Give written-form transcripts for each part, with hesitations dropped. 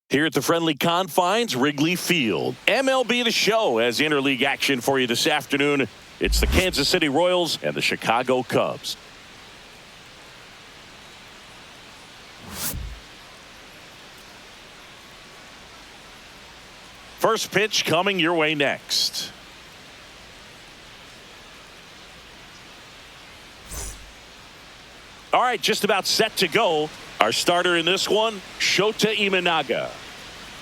Here at the friendly confines, Wrigley Field. MLB The Show has interleague action for you this afternoon. It's the Kansas City Royals and the Chicago Cubs. First pitch coming your way next. All right, just about set to go. Our starter in this one, Shota Imanaga.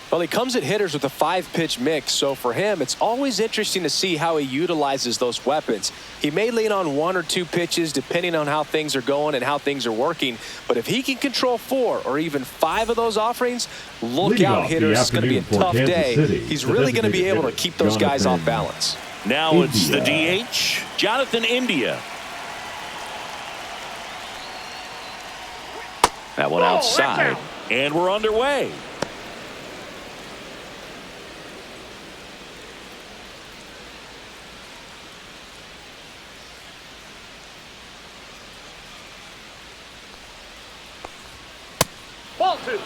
Well, he comes at hitters with a 5-pitch mix, so for him, it's always interesting to see how he utilizes those weapons. He may lean on 1 or 2 pitches depending on how things are going and how things are working, but if he can control 4 or even 5 of those offerings, look out, hitters. It's going to be a tough day. He's really going to be able to keep those guys off balance. Now it's the DH, Jonathan India. That one outside, and we're underway. Ball 2.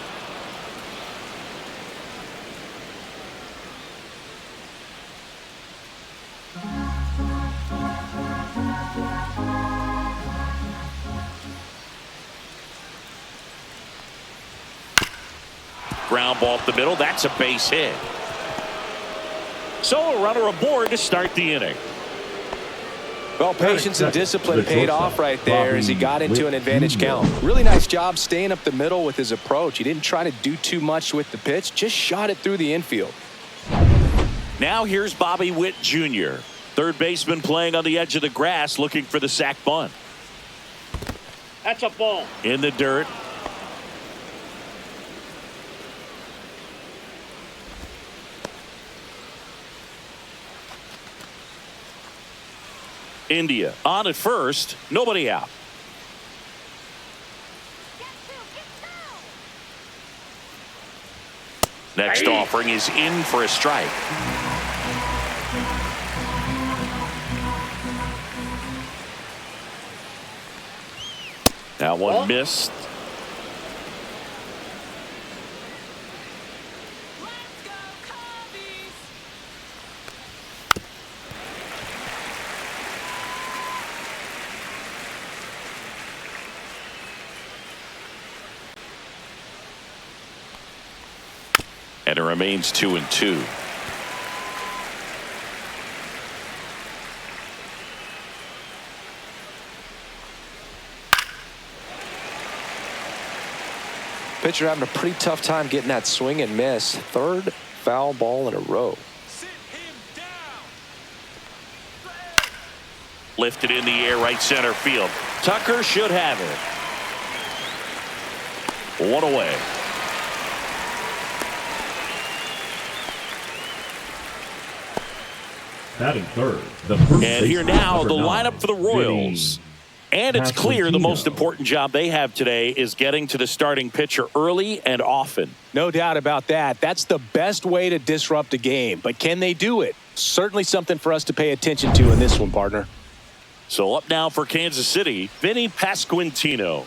Ground ball up the middle. That's a base hit. So a runner aboard to start the inning. Well, patience and discipline paid off right there as he got into an advantage count. Really nice job staying up the middle with his approach. He didn't try to do too much with the pitch, just shot it through the infield. Now here's Bobby Witt Jr., third baseman playing on the edge of the grass looking for the sac bunt. That's a ball. In the dirt. India on at first, nobody out. Next offering is in for a strike. That one missed. And it remains 2-2. Pitcher having a pretty tough time getting that swing and miss. Third foul ball in a row. Sit him down. Lifted in the air, right center field. Tucker should have it. One away. Batting third, and here now the lineup for the Royals. And it's clear the most important job they have today is getting to the starting pitcher early and often. No doubt about that. That's the best way to disrupt a game. But can they do it? Certainly something for us to pay attention to in this one, partner. So up now for Kansas City, Vinny Pasquantino.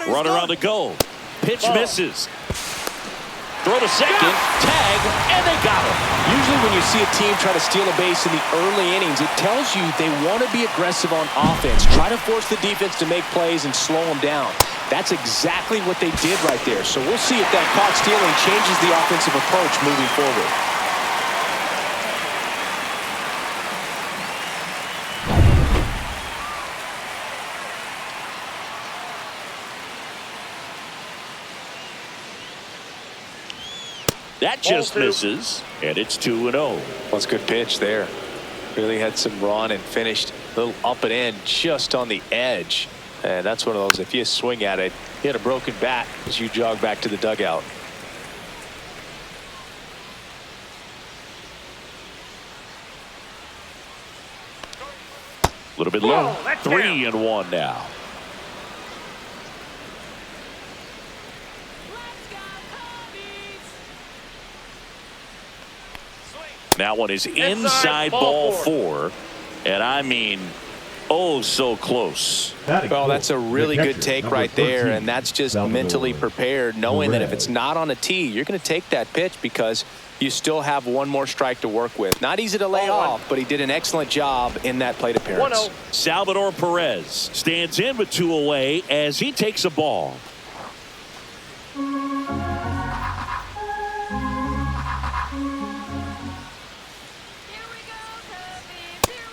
Runner on the go. Pitch misses. Throw to second, tag, and they got him. Usually when you see a team try to steal a base in the early innings, it tells you they want to be aggressive on offense. Try to force the defense to make plays and slow them down. That's exactly what they did right there. So we'll see if that caught stealing changes the offensive approach moving forward. That just misses, and it's 2-0. Well, it's a good pitch there. Really had some run and finished a little up and in just on the edge. And that's one of those, if you swing at it, hit a broken bat as you jog back to the dugout. A little bit low. 3-1 now. That one is inside ball 4. And I mean, Oh, so close. Well, that's a really good take right there, and that's just mentally prepared, knowing that if it's not on a tee, you're going to take that pitch because you still have one more strike to work with. Not easy to lay off, but he did an excellent job in that plate appearance. 1-0. Salvador Perez stands in with 2 away as he takes a ball.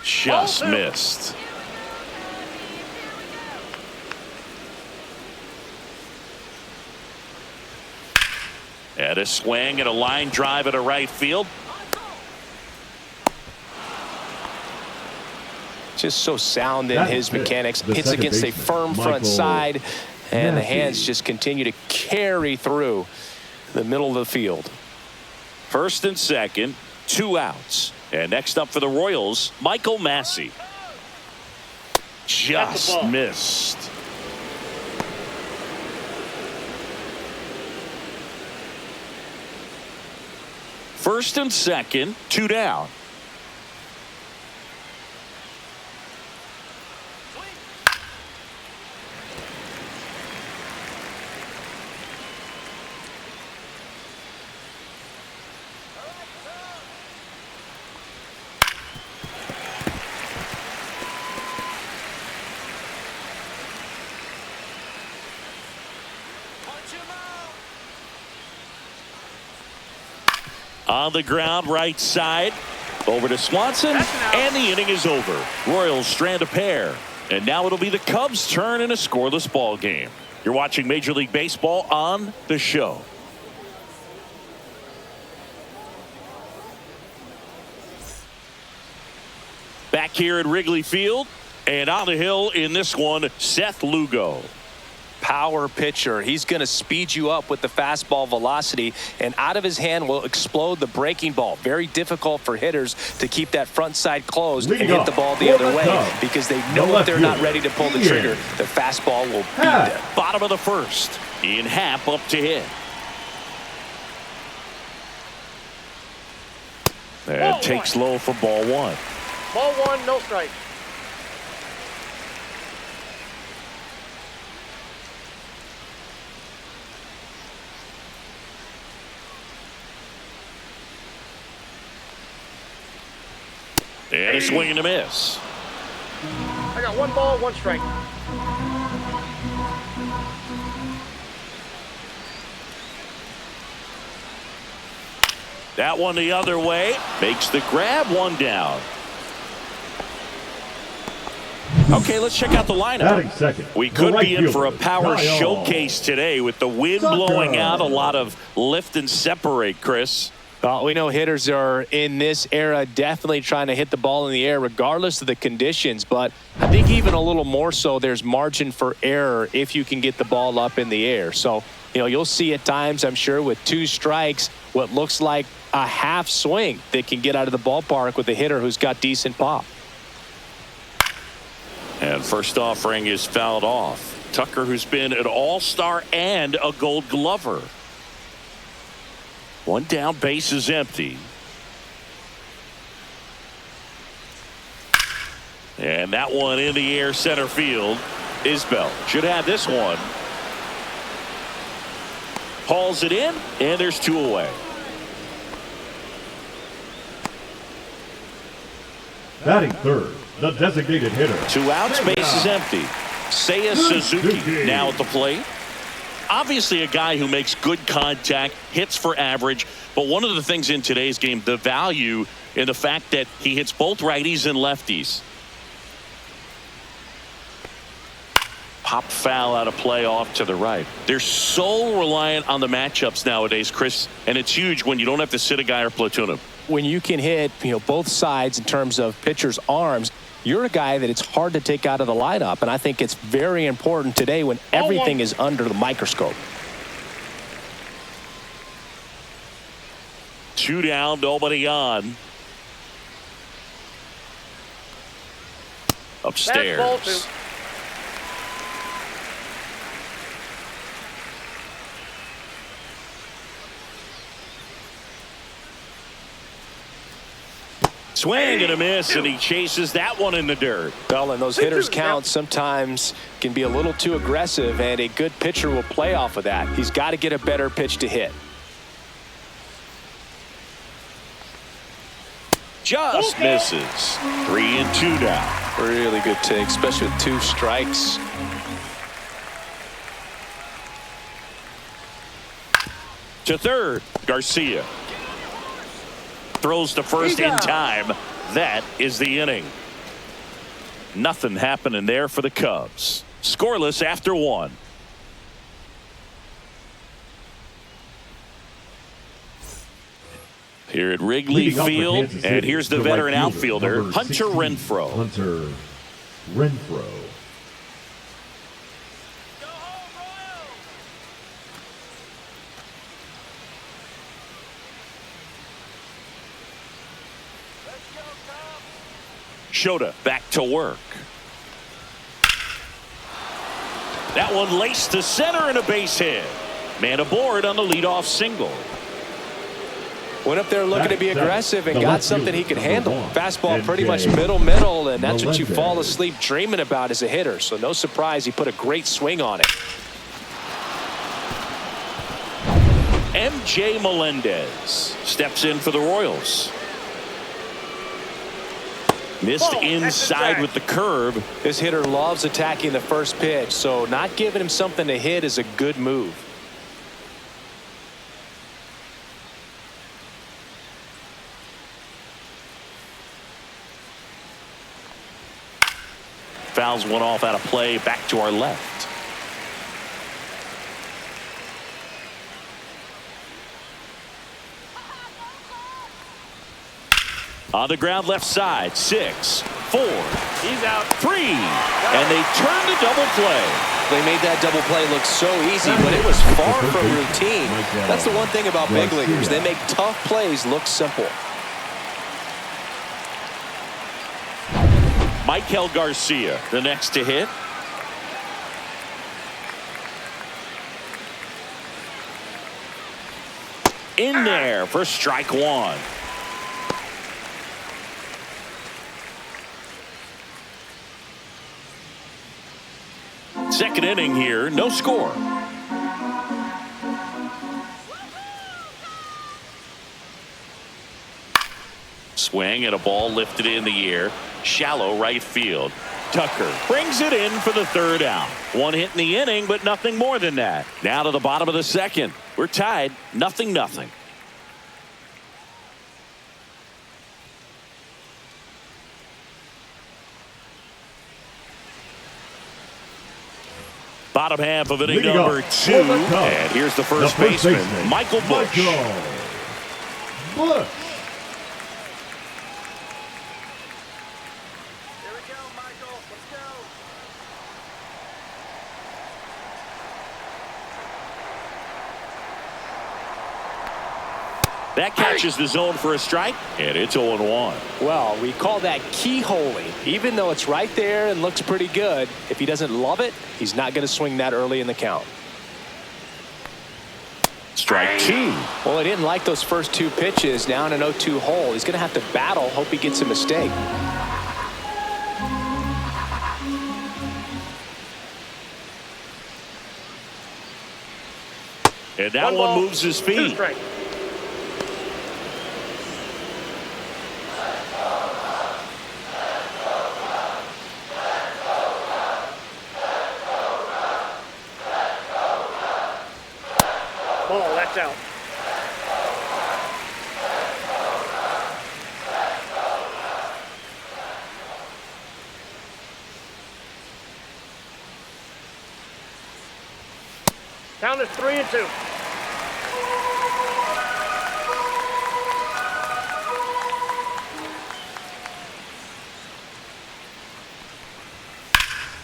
Just missed. And a swing and a line drive at a right field. Just so sound in his mechanics. Hits against a firm front side, and the hands just continue to carry through the middle of the field. First and second, 2 outs. And next up for the Royals, Michael Massey. Just missed. First and second, 2 down. On the ground, right side. Over to Swanson, and the inning is over. Royals strand a pair. And now it'll be the Cubs' turn in a scoreless ball game. You're watching Major League Baseball on The Show. Back here at Wrigley Field, and on the hill in this one, Seth Lugo. Power pitcher. He's going to speed you up with the fastball velocity, and out of his hand will explode the breaking ball. Very difficult for hitters to keep that front side closed and hit the ball the other way, because they know if they're not ready to pull the trigger, the fastball will beat them. Bottom of the first. Ian Happ up to hit. And takes low for ball 1. Ball 1, no strike. And a swing and a miss. I got 1 ball, 1 strike. That one the other way. Makes the grab, 1 down. Okay, let's check out the lineup. We could be in for a power showcase today with the wind blowing out. A lot of lift and separate, Chris. Well, we know hitters are in this era definitely trying to hit the ball in the air regardless of the conditions, but I think even a little more so there's margin for error if you can get the ball up in the air. So, you'll see at times, I'm sure, with 2 strikes, what looks like a half swing that can get out of the ballpark with a hitter who's got decent pop. And first offering is fouled off. Tucker, who's been an all-star and a Gold Glover. 1 down, base is empty. And that one in the air, center field. Isbell should have this one. Hauls it in, and there's 2 away. Batting third, the designated hitter. 2 outs, base is empty. Seiya Suzuki now at the plate. Obviously a guy who makes good contact, hits for average, but one of the things in today's game, the value in the fact that he hits both righties and lefties. Pop foul out of play off to the right. They're so reliant on the matchups nowadays, Chris, and it's huge when you don't have to sit a guy or platoon him. When you can hit, both sides in terms of pitchers' arms, you're a guy that it's hard to take out of the lineup, and I think it's very important today when everything is under the microscope. 2 down, nobody on. Upstairs. Ball 2. Swing and a miss, and he chases that one in the dirt. Well, and those hitters' counts sometimes can be a little too aggressive, and a good pitcher will play off of that. He's got to get a better pitch to hit. Just misses. 3-2 now. Really good take, especially with 2 strikes. To third, Garcia. Throws to first in time. That is the inning. Nothing happening there for the Cubs. Scoreless after 1. Here at Wrigley Field, and here's the veteran outfielder, Hunter Renfroe. Hunter Renfroe. Shota back to work. That one laced to center and a base hit. Man aboard on the leadoff single. Went up there looking to be aggressive and got something he could handle. Fastball pretty much middle, and that's what you fall asleep dreaming about as a hitter. So no surprise he put a great swing on it. MJ Melendez steps in for the Royals. Missed inside with the curve. This hitter loves attacking the first pitch, so not giving him something to hit is a good move. Fouls one off out of play, back to our left. On the ground left side, 6, 4. He's out. 3. And they turn to double play. They made that double play look so easy, but it was far from routine. That's the one thing about big leaguers. They make tough plays look simple. Michael Garcia, the next to hit. In there for strike 1. Second inning here, no score. Swing and a ball lifted in the air. Shallow right field. Tucker brings it in for the third out. 1 hit in the inning, but nothing more than that. Now to the bottom of the second. We're tied, 0-0. Bottom half of inning number 2. And here's the first baseman, Michael Busch. That catches the zone for a strike, and it's 0-1. Well, we call that keyholing. Even though it's right there and looks pretty good, if he doesn't love it, he's not going to swing that early in the count. Strike 2. Well, he didn't like those first 2 pitches down an 0-2 hole. He's going to have to battle, hope he gets a mistake. And that one moves his feet. Ball, that's out. Count is 3-2.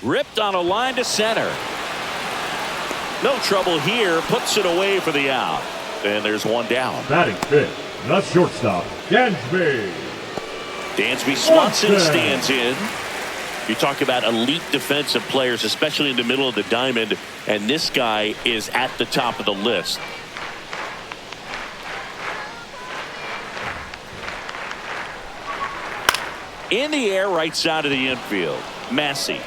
Ripped on a line to center. No trouble here. Puts it away for the out. And there's one down. Batting fifth, the shortstop, Dansby. Dansby Swanson stands in. You talk about elite defensive players, especially in the middle of the diamond, and this guy is at the top of the list. In the air, right side of the infield. Massey.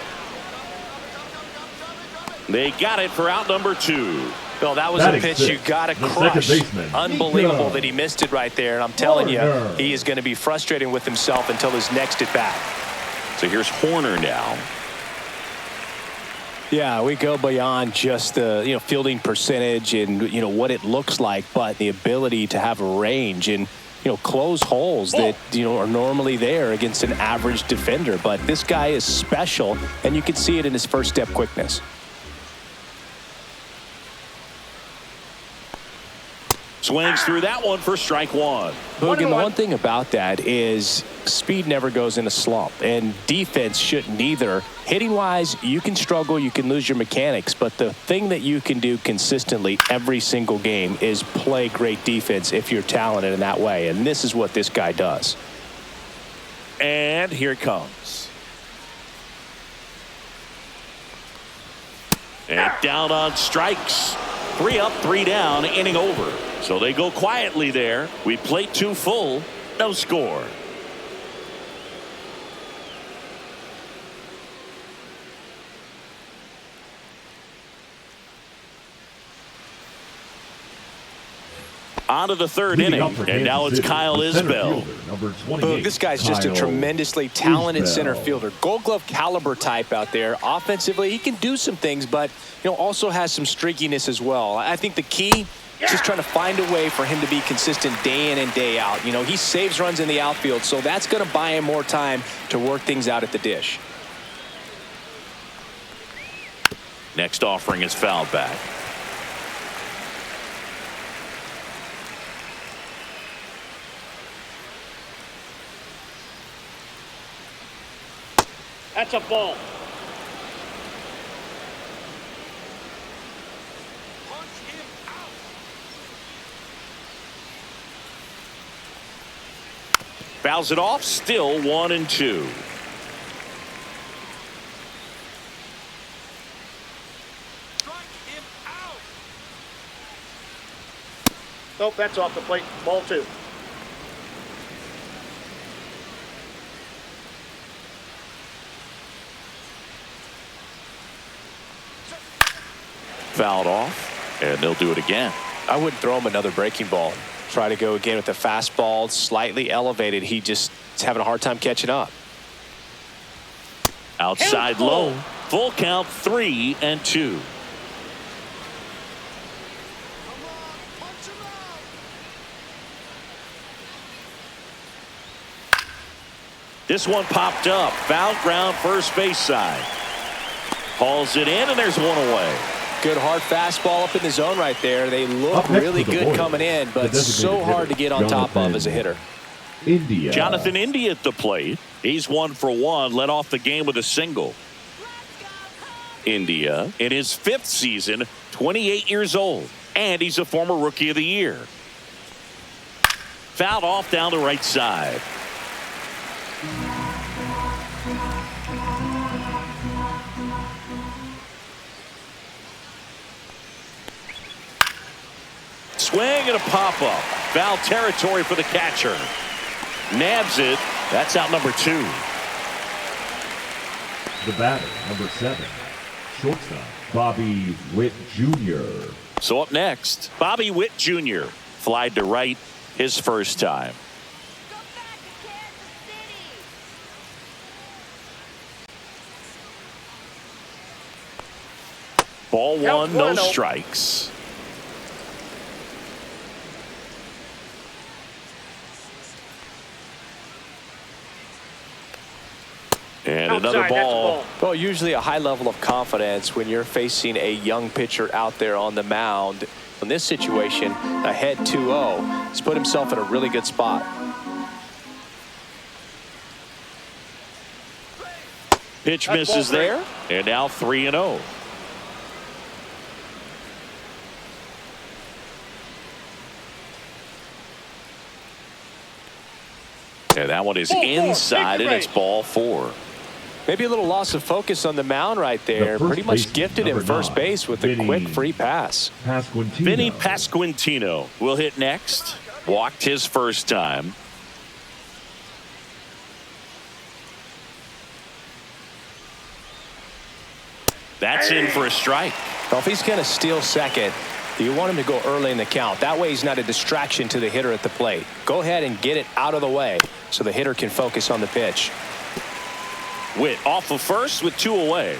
They got it for out number 2. Well, that was a pitch you got to crush. Unbelievable that he missed it right there. And I'm telling you, he is going to be frustrated with himself until his next at bat. So here's Horner now. Yeah, we go beyond just the fielding percentage and what it looks like, but the ability to have a range and close holes that are normally there against an average defender. But this guy is special, and you can see it in his first step quickness. Swings through that one for strike 1. Hogan, the one thing about that is speed never goes in a slump, and defense shouldn't either. Hitting-wise, you can struggle, you can lose your mechanics, but the thing that you can do consistently every single game is play great defense if you're talented in that way, and this is what this guy does. And here it comes. And down on strikes. 3 up, 3 down, inning over. So they go quietly there. We play 2 full, no score. On to the 3rd inning, and now it's Kyle Isbell. This guy's just a tremendously talented center fielder. Gold Glove caliber type out there. Offensively, he can do some things, but also has some streakiness as well. I think the key is just trying to find a way for him to be consistent day in and day out. He saves runs in the outfield, so that's going to buy him more time to work things out at the dish. Next offering is fouled back. That's a ball. Fouls it off, still 1-2. Nope, that's off the plate. Ball 2. Fouled off, and they'll do it again. I wouldn't throw him another breaking ball. Try to go again with the fastball, slightly elevated. He just is having a hard time catching up. Outside low, full count, 3-2. This one popped up, foul ground, first base side. Hauls it in, and there's one away. Good hard fastball up in the zone right there. They look really good coming in, but so hard to get on top of as a hitter. Jonathan India at the plate. He's 1 for 1, led off the game with a single. India in his 5th season, 28 years old, and he's a former Rookie of the Year. Fouled off down the right side. Swing and a pop-up. Foul territory for the catcher. Nabs it. That's out number 2. The batter, number 7, shortstop, Bobby Witt Jr. So up next, Bobby Witt Jr. Flied to right his first time. Ball 1, no strikes. And another ball. Well, usually a high level of confidence when you're facing a young pitcher out there on the mound. In this situation, ahead 2-0. He's put himself in a really good spot. Pitch misses there, and now 3-0. And that one is inside, and it's ball 4. Maybe a little loss of focus on the mound right there. Pretty much gifted him first base with a quick free pass. Vinny Pasquantino will hit next. Walked his first time. That's in for a strike. Well, if he's going to steal second, you want him to go early in the count. That way he's not a distraction to the hitter at the plate. Go ahead and get it out of the way so the hitter can focus on the pitch. Witt off of first with 2 away.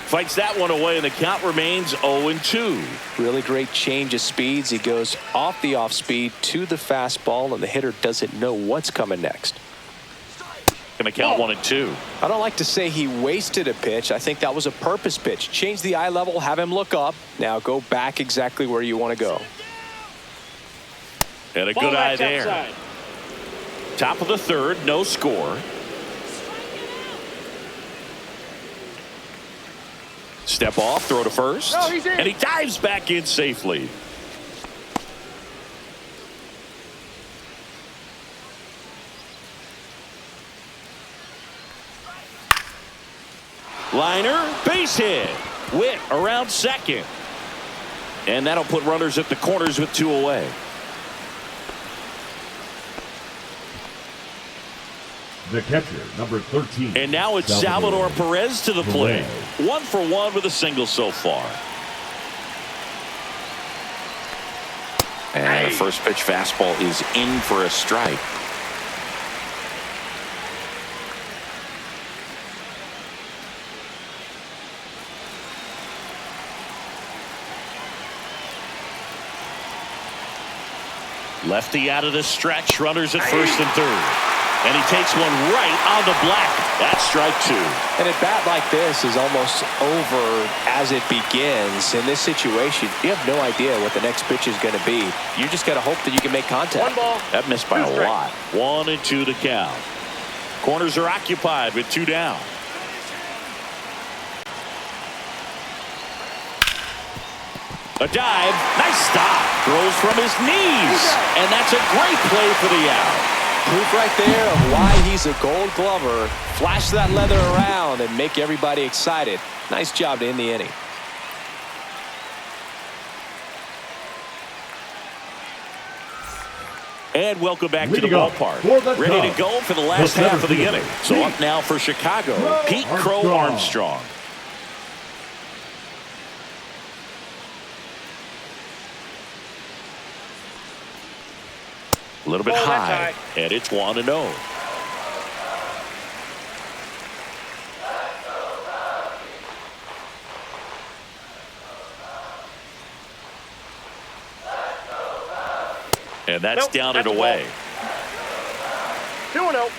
Fights that one away, and the count remains 0-2. Really great change of speeds. He goes off the off speed to the fastball, and the hitter doesn't know what's coming next. Going to count 1-2. I don't like to say he wasted a pitch. I think that was a purpose pitch. Change the eye level, have him look up. Now go back exactly where you want to go. And a good eye there. Outside. Top of the third, no score. Step off, throw to first. No, he's in. And he dives back in safely. Liner, base hit. Witt around second. And that'll put runners at the corners with 2 away. The catcher, number 13. And now it's Salvador Perez to the plate. 1 for 1 with a single so far. And the first pitch fastball is in for a strike. Lefty out of the stretch, runners at first and third. And he takes one right on the black. That's strike 2. And a bat like this is almost over as it begins. In this situation, you have no idea what the next pitch is going to be. You just got to hope that you can make contact. 1 ball. That missed by a lot. 1-2 to count. Corners are occupied with 2 down. A dive. Nice stop. Throws from his knees. And that's a great play for the out. Proof right there of why he's a Gold Glover. Flash that leather around and make everybody excited. Nice job to end the inning. And welcome back to the ballpark. Ready to go for the last half of the inning. So up now for Chicago, Pete Crow Armstrong. A little bit high, and it's 1-0. And that's down and away. 2-0.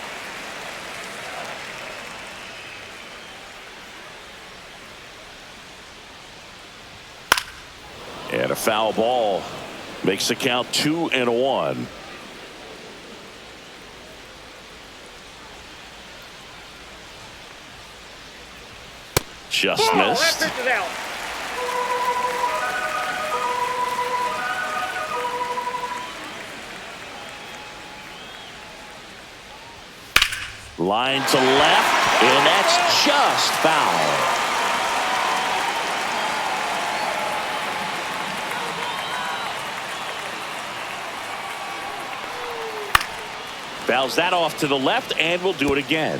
And a foul ball makes the count 2-1. Just missed. That pitch is out. Line to left, and that's just foul. Fouls that off to the left, and we'll do it again.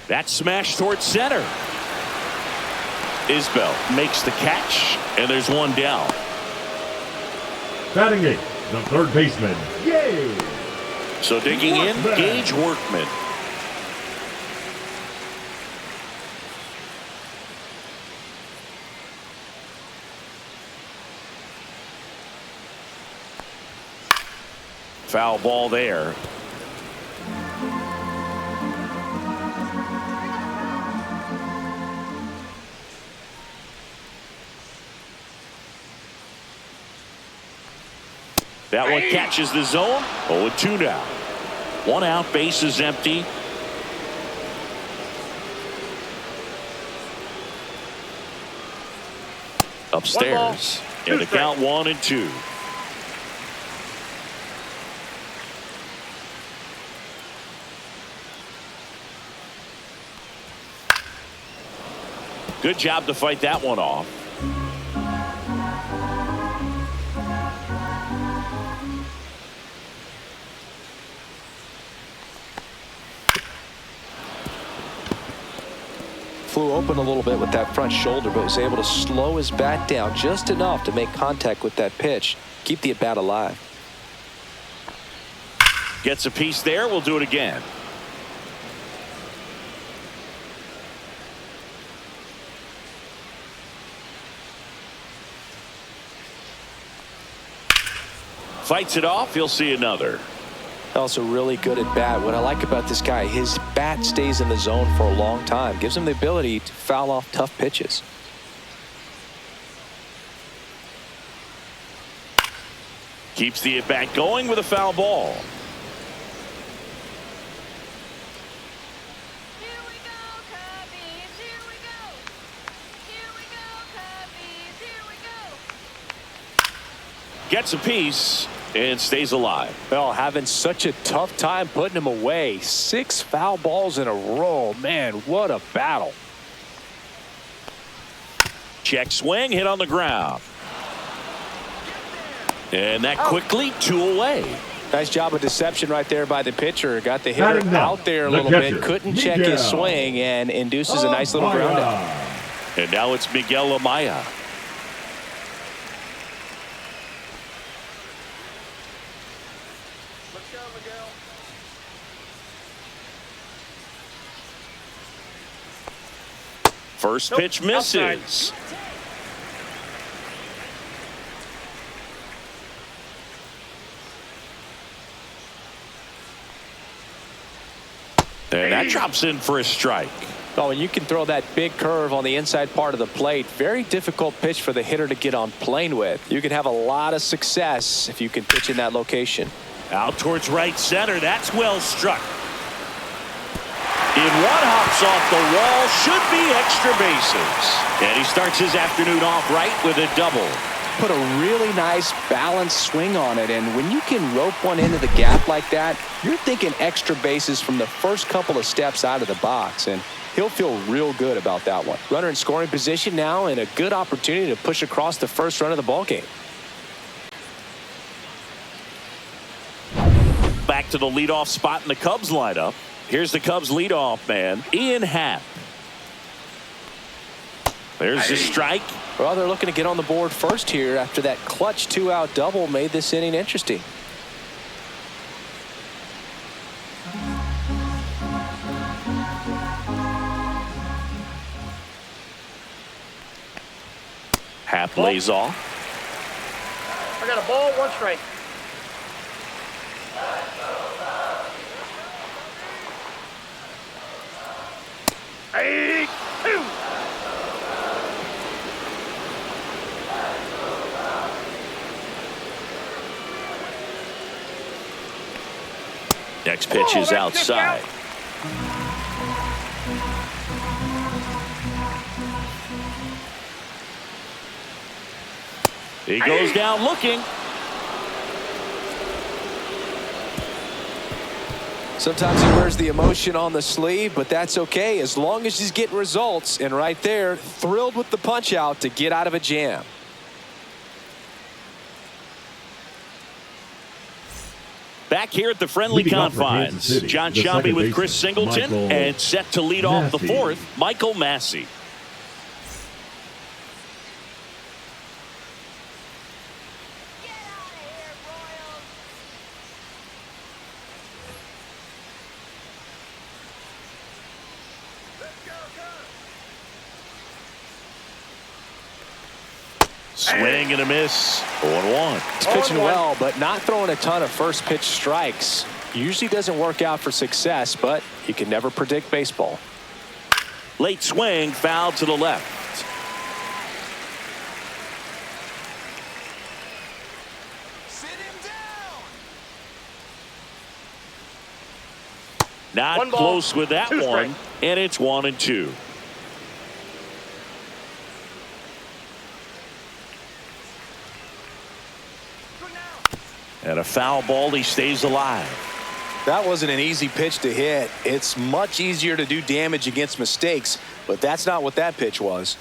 That smash towards center. Isbell makes the catch, and there's 1 down. Batting 8, the third baseman, Yay! So digging in, Gage Workman. Foul ball there. That one catches the zone. 0-2 now. 1 out, base is empty. Upstairs. And the count 1-2. Good job to fight that one off. flew open a little bit with that front shoulder, but was able to slow his bat down just enough to make contact with that pitch. Keep the at-bat alive. Gets a piece there. We'll do it again. Fights it off. You'll see another. Also really good at bat. What I like about this guy, his bat stays in the zone for a long time. Gives him the ability to foul off tough pitches. Keeps the at bat going with a foul ball. Gets a piece and stays alive. Well, having such a tough time putting him away. 6 foul balls in a row. Man, what a battle. Check swing, hit on the ground. And that quickly 2 away. Nice job of deception right there by the pitcher. Got the hitter out there a little bit. Couldn't check his swing and induces a nice little ground out. And now it's Miguel Amaya. First pitch misses. And that drops in for a strike. Oh, and you can throw that big curve on the inside part of the plate. Very difficult pitch for the hitter to get on plane with. You can have a lot of success if you can pitch in that location. Out towards right center. That's well struck. In one, hops off the wall, should be extra bases. And he starts his afternoon off right with a double. Put a really nice balanced swing on it, and when you can rope one into the gap like that, you're thinking extra bases from the first couple of steps out of the box, and he'll feel real good about that one. Runner in scoring position now, and a good opportunity to push across the first run of the ballgame. Back to the leadoff spot in the Cubs lineup. Here's the Cubs leadoff man, Ian Happ. There's the strike. Well, they're looking to get on the board first here after that clutch 2-out double made this inning interesting. Happ lays off. I got a ball, 1 strike. Hey, 2. Next pitch is outside. He goes down looking. Sometimes he wears the emotion on the sleeve, but that's okay as long as he's getting results. And right there, thrilled with the punch out to get out of a jam. Back here at the friendly confines, John Shelby with Chris Singleton, and set to lead off the 4th, Michael Massey. Swing and a miss. 0-1. He's pitching well, but not throwing a ton of first pitch strikes. Usually doesn't work out for success, but you can never predict baseball. Late swing, foul to the left. Sit him down. Not close with that one, and it's 1-2. And a foul ball, he stays alive. That wasn't an easy pitch to hit. It's much easier to do damage against mistakes, but that's not what that pitch was.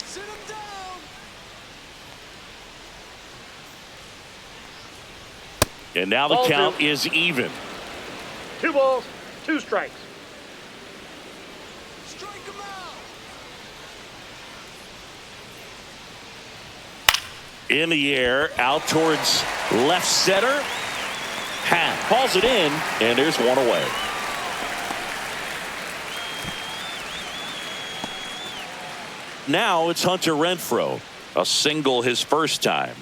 Sit him down. And now the Ball count two. is even. 2 balls, 2 strikes. Strike him out. In the air, out towards left center. Calls it in, and there's one away. Now it's Hunter Renfroe. A single his first time.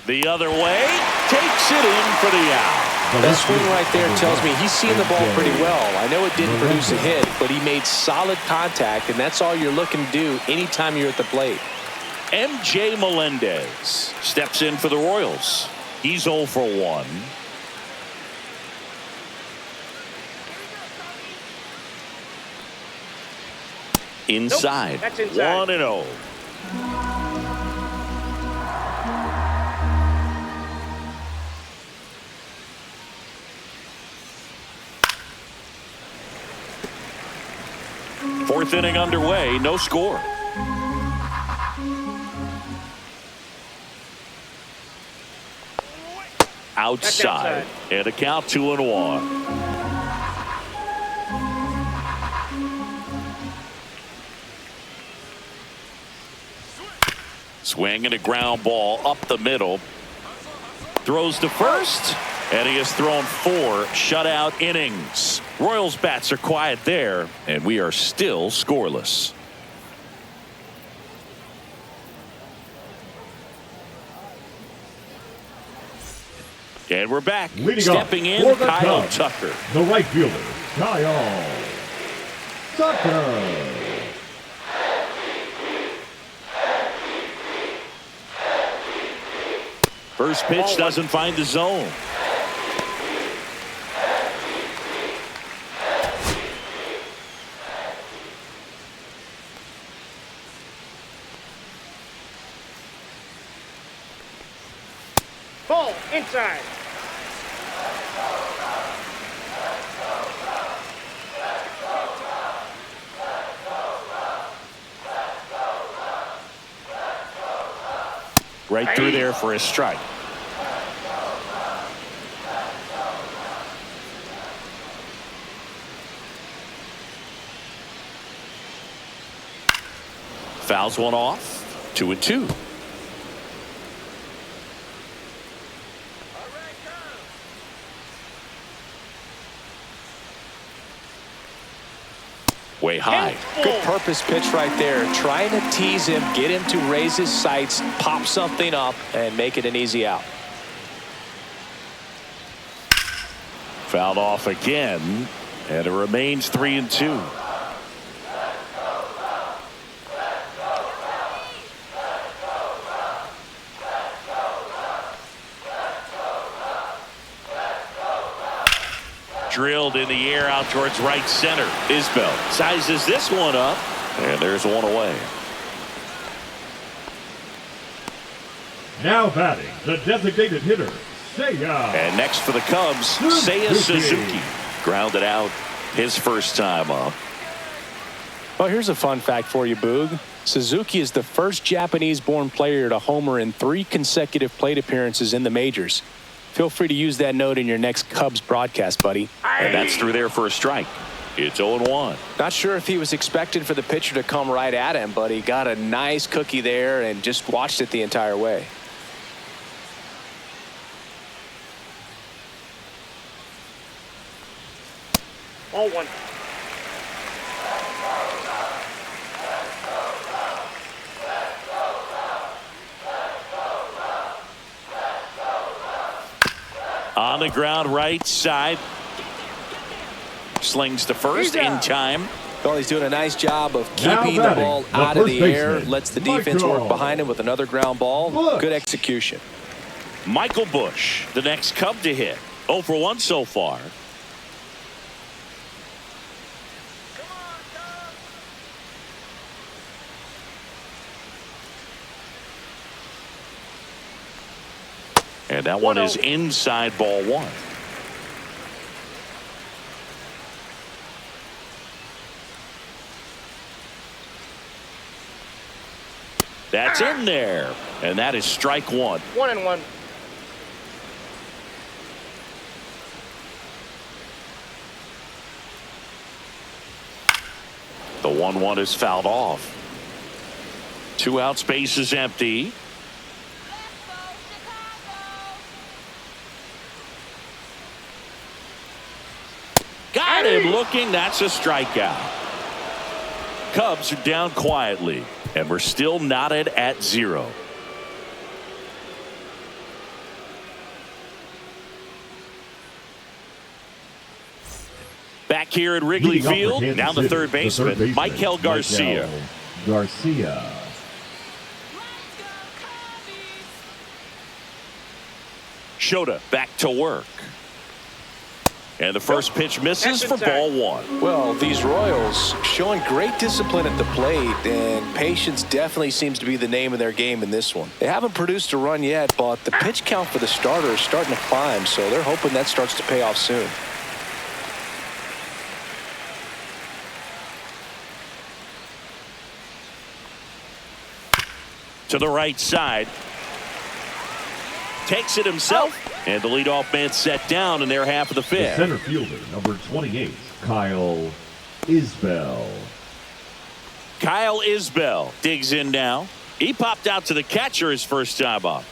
The other way, takes it in for the out. That swing right there tells me he's seeing the ball pretty well. I know it didn't produce a hit, but he made solid contact, and that's all you're looking to do anytime you're at the plate. MJ Melendez steps in for the Royals. He's 0 for 1. Inside. Nope, that's inside. 1-0. Fourth inning underway, no score. Outside. And a count 2-1. Swing and a ground ball up the middle. Throws to first. And he has thrown 4 shutout innings. Royals bats are quiet there, and we are still scoreless. And we're back. Stepping in, Kyle Cubs, Tucker. The right fielder, Kyle Tucker. First pitch doesn't find the zone. Ball inside. Right through there for a strike. Fouls one off. 2-2. Way high. Good purpose pitch right there. Trying to tease him, get him to raise his sights, pop something up, and make it an easy out. Fouled off again, and it remains 3-2. Drilled in the air out towards right center. Isbell sizes this one up, and there's one away. Now batting, the designated hitter, Seiya. And next for the Cubs, Seiya Suzuki. Grounded out his first time up. Well, here's a fun fact for you, Boog. Suzuki is the first Japanese-born player to homer in 3 consecutive plate appearances in the majors. Feel free to use that note in your next Cubs broadcast, buddy. And that's through there for a strike. It's 0-1. Not sure if he was expected for the pitcher to come right at him, but he got a nice cookie there and just watched it the entire way. Ball 1. On the ground, right side. Slings to first in time. Well, he's doing a nice job of Now keeping the batting, ball the out of first the air. baseman, Lets the defense work Michael behind him with another ground ball. Bush. Good execution. Michael Bush, the next Cub to hit. 0 for 1 so far. And that one is inside, ball 1. That's in there. And that is strike one. 1-1. The 1-1 is fouled off. 2 outs, base is empty. Got him looking. That's a strikeout. Cubs are down quietly, and we're still knotted at 0. Back here at Wrigley Field, now the third baseman, Michael Garcia. Shota back to work. And the first pitch misses for ball 1. Well, these Royals showing great discipline at the plate, and patience definitely seems to be the name of their game in this one. They haven't produced a run yet, but the pitch count for the starter is starting to climb, so they're hoping that starts to pay off soon. To the right side. Takes it himself. And the leadoff man set down in their half of the fifth. The center fielder, number 28, Kyle Isbell. Kyle Isbell digs in now. He popped out to the catcher his first time up.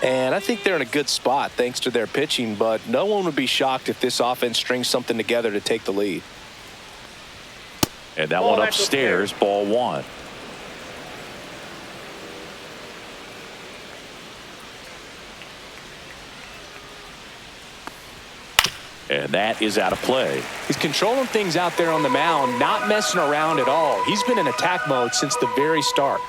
And I think they're in a good spot thanks to their pitching, but no one would be shocked if this offense strings something together to take the lead. And that one upstairs, ball 1. And that is out of play. He's controlling things out there on the mound, not messing around at all. He's been in attack mode since the very start.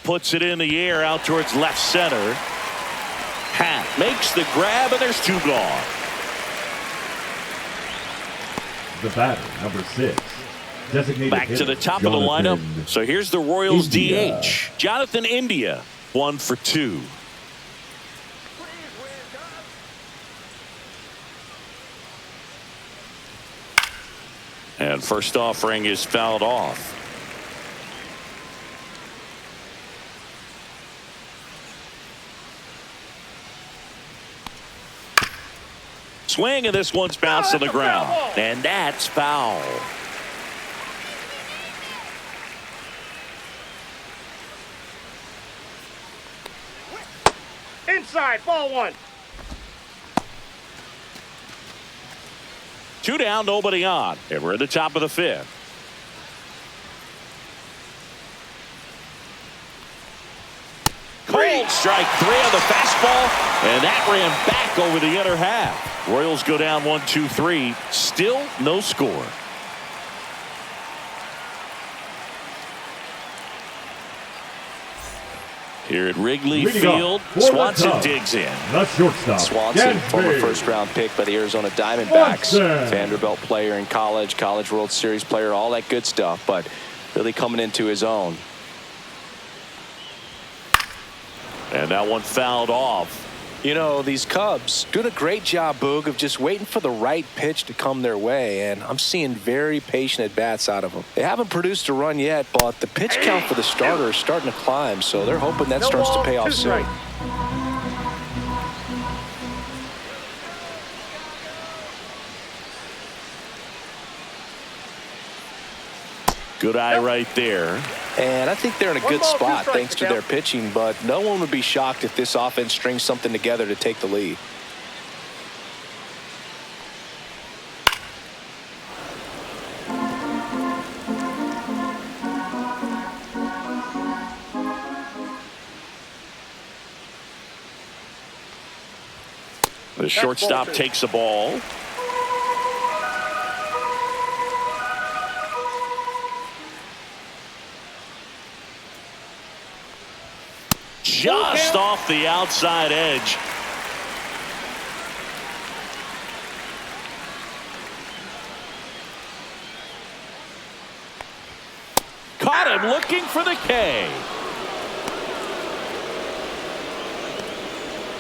Puts it in the air out towards left center. Hat makes the grab, and there's 2 gone. The batter, number 6. Designated back to the top of the lineup. So here's the Royals DH. Jonathan India, 1 for 2. And first offering is fouled off. Swing, and this one's bounced to the ground. And that's foul. Inside, ball 1. 2 down, nobody on. And we're at the top of the 5th. Cold strike 3 on the fastball. And that ran back over the inner half. Royals go down 1-2-3. Still no score. Here at Wrigley Field, Swanson digs in. The shortstop, Swanson, former first-round pick by the Arizona Diamondbacks. Vanderbilt player in college, College World Series player, all that good stuff, but really coming into his own. And that one fouled off. You know, these Cubs doing a great job, Boog, of just waiting for the right pitch to come their way, and I'm seeing very patient at-bats out of them. They haven't produced a run yet, but the pitch count for the starter is starting to climb, so they're hoping that starts to pay off soon. Good eye right there. And I think they're in a good spot thanks to their pitching, but no one would be shocked if this offense strings something together to take the lead. The shortstop takes the ball. Just off the outside edge. Caught him looking for the K.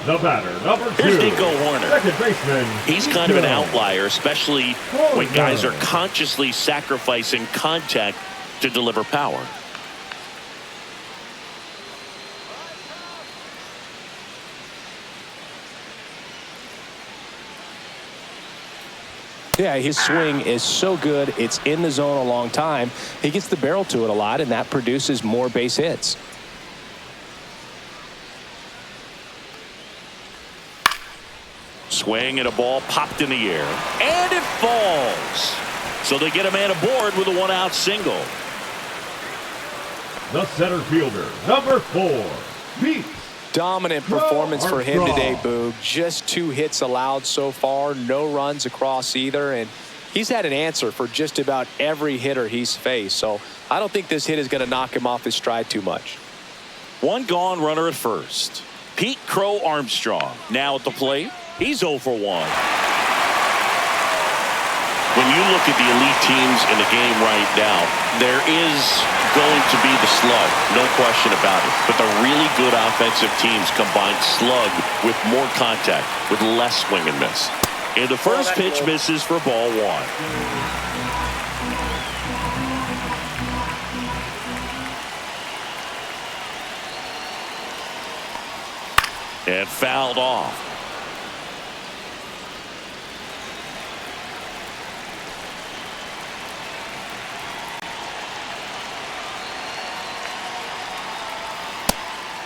The batter, number 2. Here's Nico Horner. Second baseman. He's kind of an Nico outlier, especially when guys are consciously sacrificing contact to deliver power. Yeah, his swing is so good. It's in the zone a long time. He gets the barrel to it a lot, and that produces more base hits. Swing and a ball popped in the air, and it falls. So they get a man aboard with a one-out single. The center fielder, number 4, Pete. Dominant performance for him today, Boog. Just 2 hits allowed so far, no runs across either, and he's had an answer for just about every hitter he's faced. So I don't think this hit is going to knock him off his stride too much. One gone, runner at first. Pete Crow Armstrong now at the plate. He's 0 for 1. When you look at the elite teams in the game right now, there is going to be the slug, no question about it. But the really good offensive teams combine slug with more contact, with less swing and miss. And the first pitch misses for ball 1. And fouled off.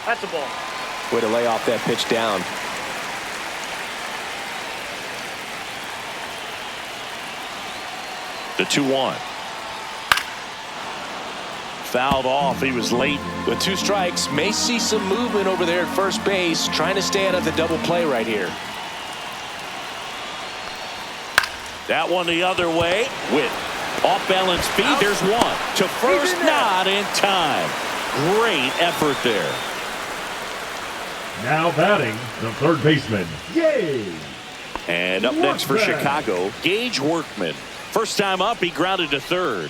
That's a ball. Way to lay off that pitch down. The 2-1. Fouled off. He was late. With 2 strikes, may see some movement over there at first base, trying to stay out of the double play right here. That one the other way. With off-balance feet, there's one. To first, not in time. Great effort there. Now batting, the third baseman, Yay! And up next for Chicago, Gage Workman. First time up, he grounded to third.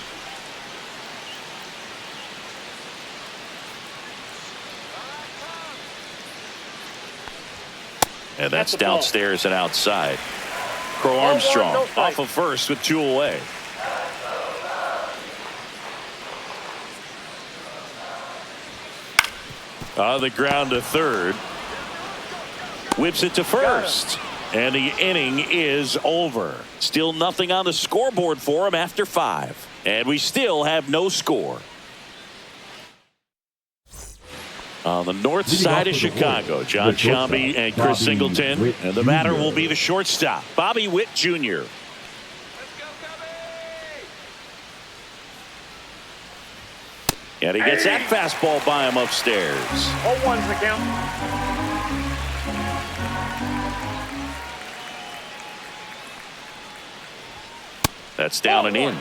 And that's downstairs and outside. Crow Armstrong off of first with 2 away. On the ground to third. Whips it to first. And the inning is over. Still nothing on the scoreboard for him after 5. And we still have no score. On the north side of Chicago, John Sciambi and Chris Singleton. And the batter will be the shortstop, Bobby Witt Jr. And he gets that fastball by him upstairs. 0-1's the count. That's down and in.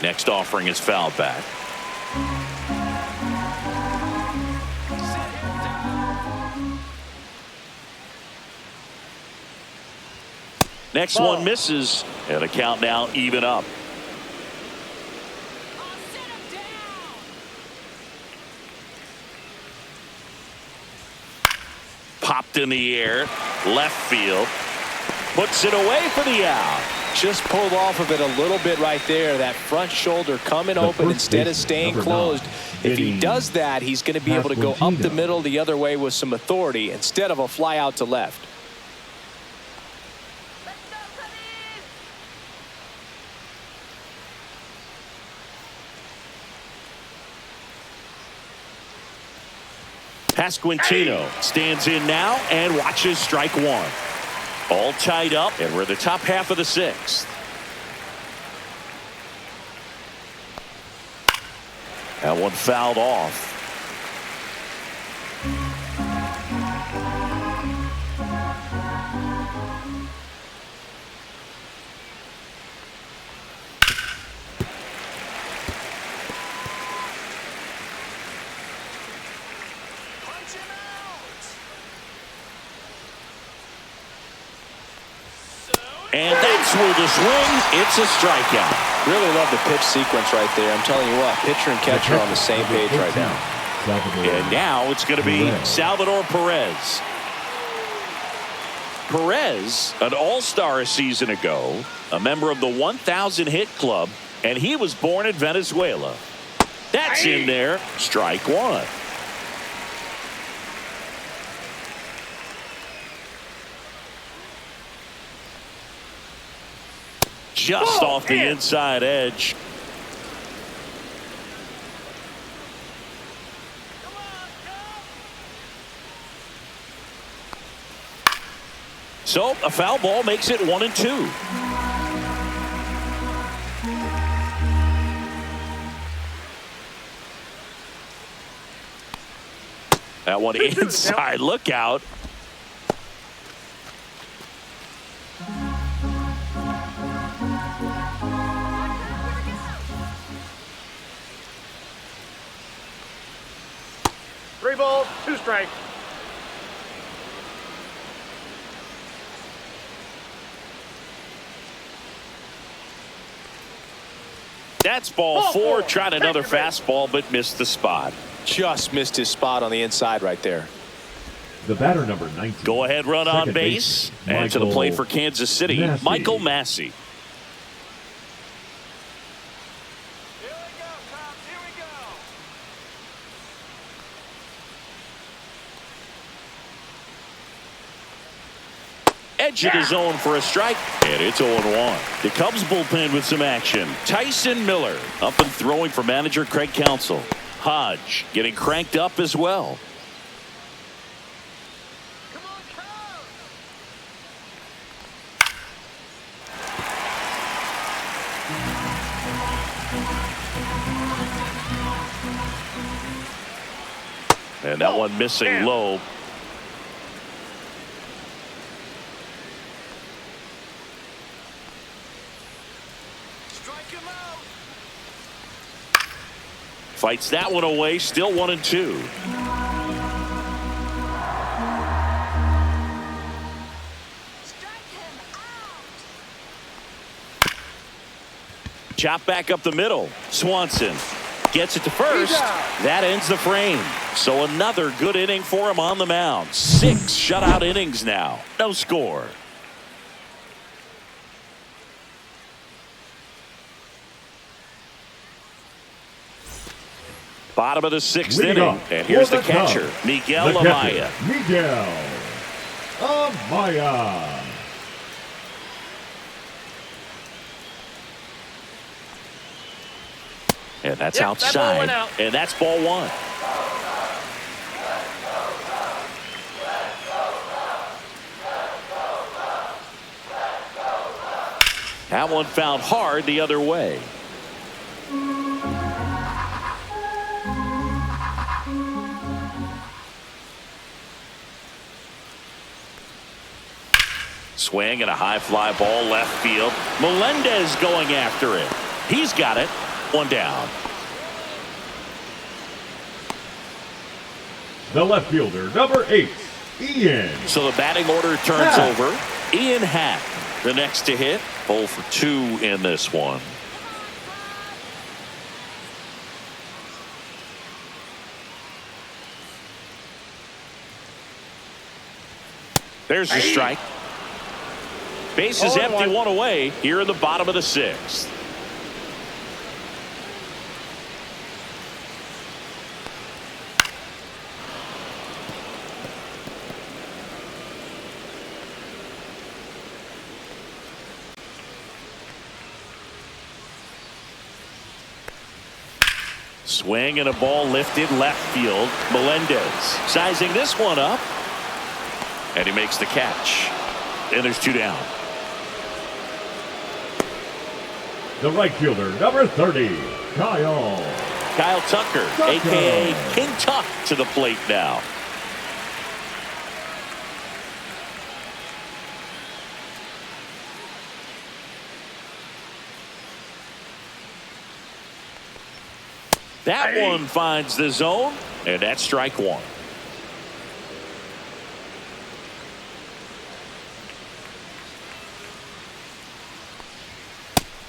Next offering is fouled back. Next one misses, and the count now even up. Popped in the air, left field, puts it away for the out. Just pulled off of it a little bit right there. That front shoulder coming open instead of staying closed. If he does that, he's going to be able to go up the middle the other way with some authority instead of a fly out to left. Pasquantino stands in now and watches strike 1. All tied up, and we're the top half of the 6th. That one fouled off. And that's with the swing. It's a strikeout. Really love the pitch sequence right there. I'm telling you what, pitcher and catcher are on the same page right now. And now it's going to be Salvador Perez. Perez, an all-star a season ago, a member of the 1,000 hit club, and he was born in Venezuela. That's in there. Strike one. Just off the inside edge. So a foul ball makes it 1-2. That one inside. Look out. Three balls, two strikes. That's ball four. Tried another fastball, but missed the spot. Just missed his spot on the inside right there. The batter, number 19. Go ahead, run on base. And to the plate for Kansas City, Michael Massey. Here we go, Tom. Here we go. Edge of the zone for a strike, and it's 0-1. The Cubs bullpen with some action. Tyson Miller up and throwing for manager Craig Counsell. Hodge getting cranked up as well. Come on, Cubs. And that one missing low. Strike him out. Fights that one away. Still 1-2. Strike him out. Chop back up the middle. Swanson gets it to first. That ends the frame. So another good inning for him on the mound. 6 shutout innings now. No score. Bottom of the 6th inning. And here's the catcher, Miguel Amaya. Miguel Amaya. And that's Yep, that ball outside. went out. And that's ball one. That one fouled hard the other way. Swing and a high fly ball left field. Melendez going after it. He's got it. One down. The left fielder, number 8, Ian. So the batting order turns over. Ian Happ, the next to hit. 0 for 2 in this one. There's the strike. Base is empty, 1 away here in the bottom of the 6th. Swing and a ball lifted left field. Melendez sizing this one up. And he makes the catch. And there's 2 down. The right fielder, number 30, Kyle Tucker, a.k.a. King Tuck, to the plate now. That one finds the zone, and that's strike 1.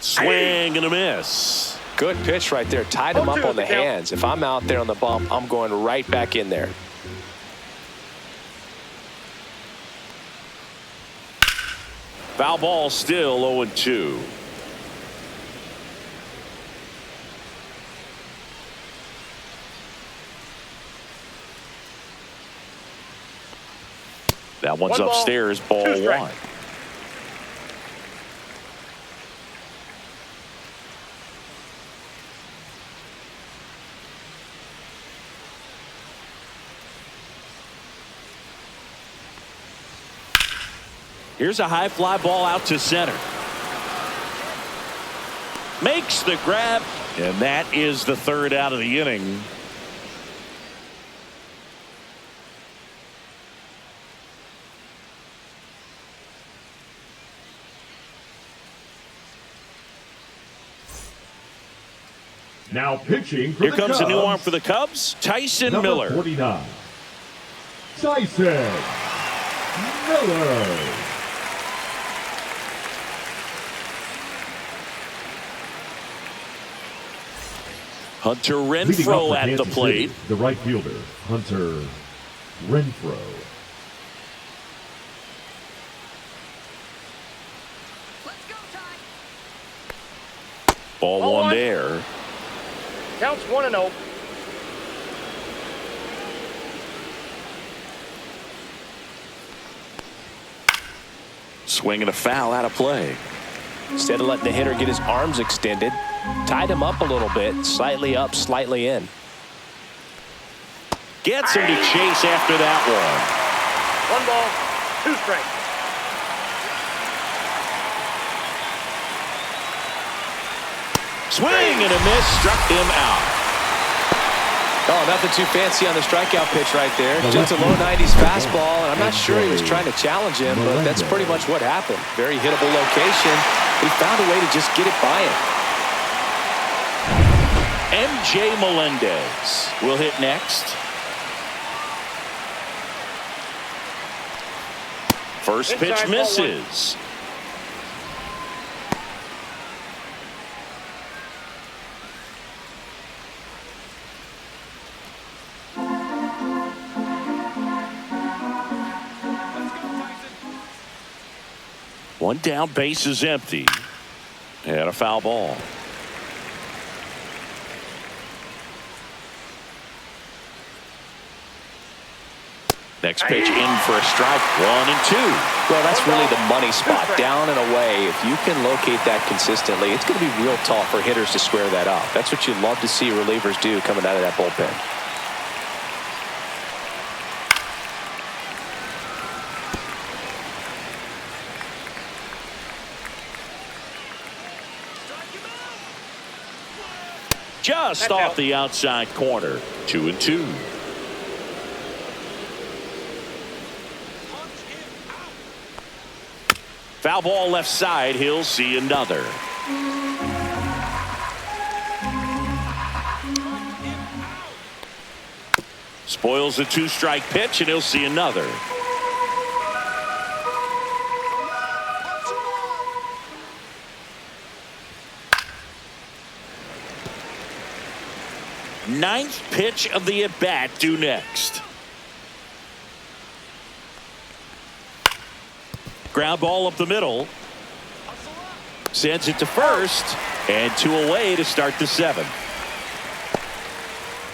Swing and a miss. Good pitch right there. Tied him up on the hands. If I'm out there on the bump, I'm going right back in there. Foul ball, still 0-2. That one's One ball, upstairs, ball 2 strikes. 1. Here's a high fly ball out to center. Makes the grab, and that is the third out of the inning. Now pitching for Here the comes Cubs, a new arm for the Cubs, Tyson number Miller. 49, Tyson Miller. Hunter Leading up Renfroe for at the Kansas plate. City, the right fielder, Hunter Renfroe. Let's go, Ty. Ball Ball 1 1. there. Counts 1-0. Swing and a foul out of play. Instead of letting the hitter get his arms extended, tied him up a little bit, slightly up, slightly in. Gets him to chase after that one. 1 ball, 2 strikes. Swing and a miss, struck him out. Oh, nothing too fancy on the strikeout pitch right there. Just a low 90s fastball, and I'm not sure he was trying to challenge him, but that's pretty much what happened. Very hittable location. He found a way to just get it by him. MJ Melendez will hit next. First pitch Inside, ball 1. misses. One down, base is empty. And a foul ball. Next pitch in for a strike. 1 and 2. Well, that's really the money spot, down and away. If you can locate that consistently, it's going to be real tough for hitters to square that up. That's what you love to see relievers do coming out of that bullpen. Just That's off out. the outside corner. 2 and 2. Foul ball left side. He'll see another. Spoils the 2-strike pitch, and he'll see another. Ninth pitch of the at-bat due next. Ground ball up the middle. Sends it to first, and 2 away to start the 7th.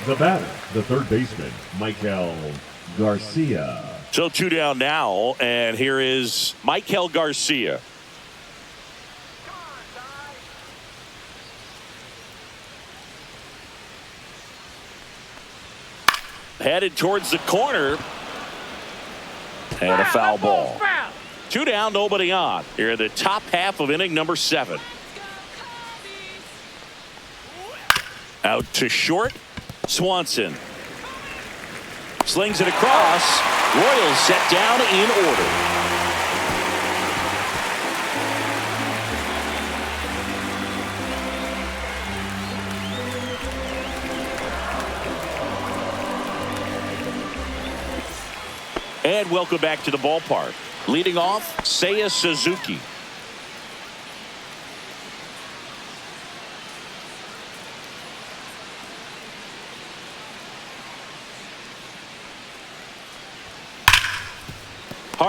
The batter, the third baseman, Michael Garcia. So 2 down now, and here is Michael Garcia. Headed towards the corner, and a foul ball. Foul. 2 down, nobody on. Here in the top half of inning number 7. Out to short, Swanson. Slings it across. Royals set down in order. And welcome back to the ballpark. Leading off, Seiya Suzuki.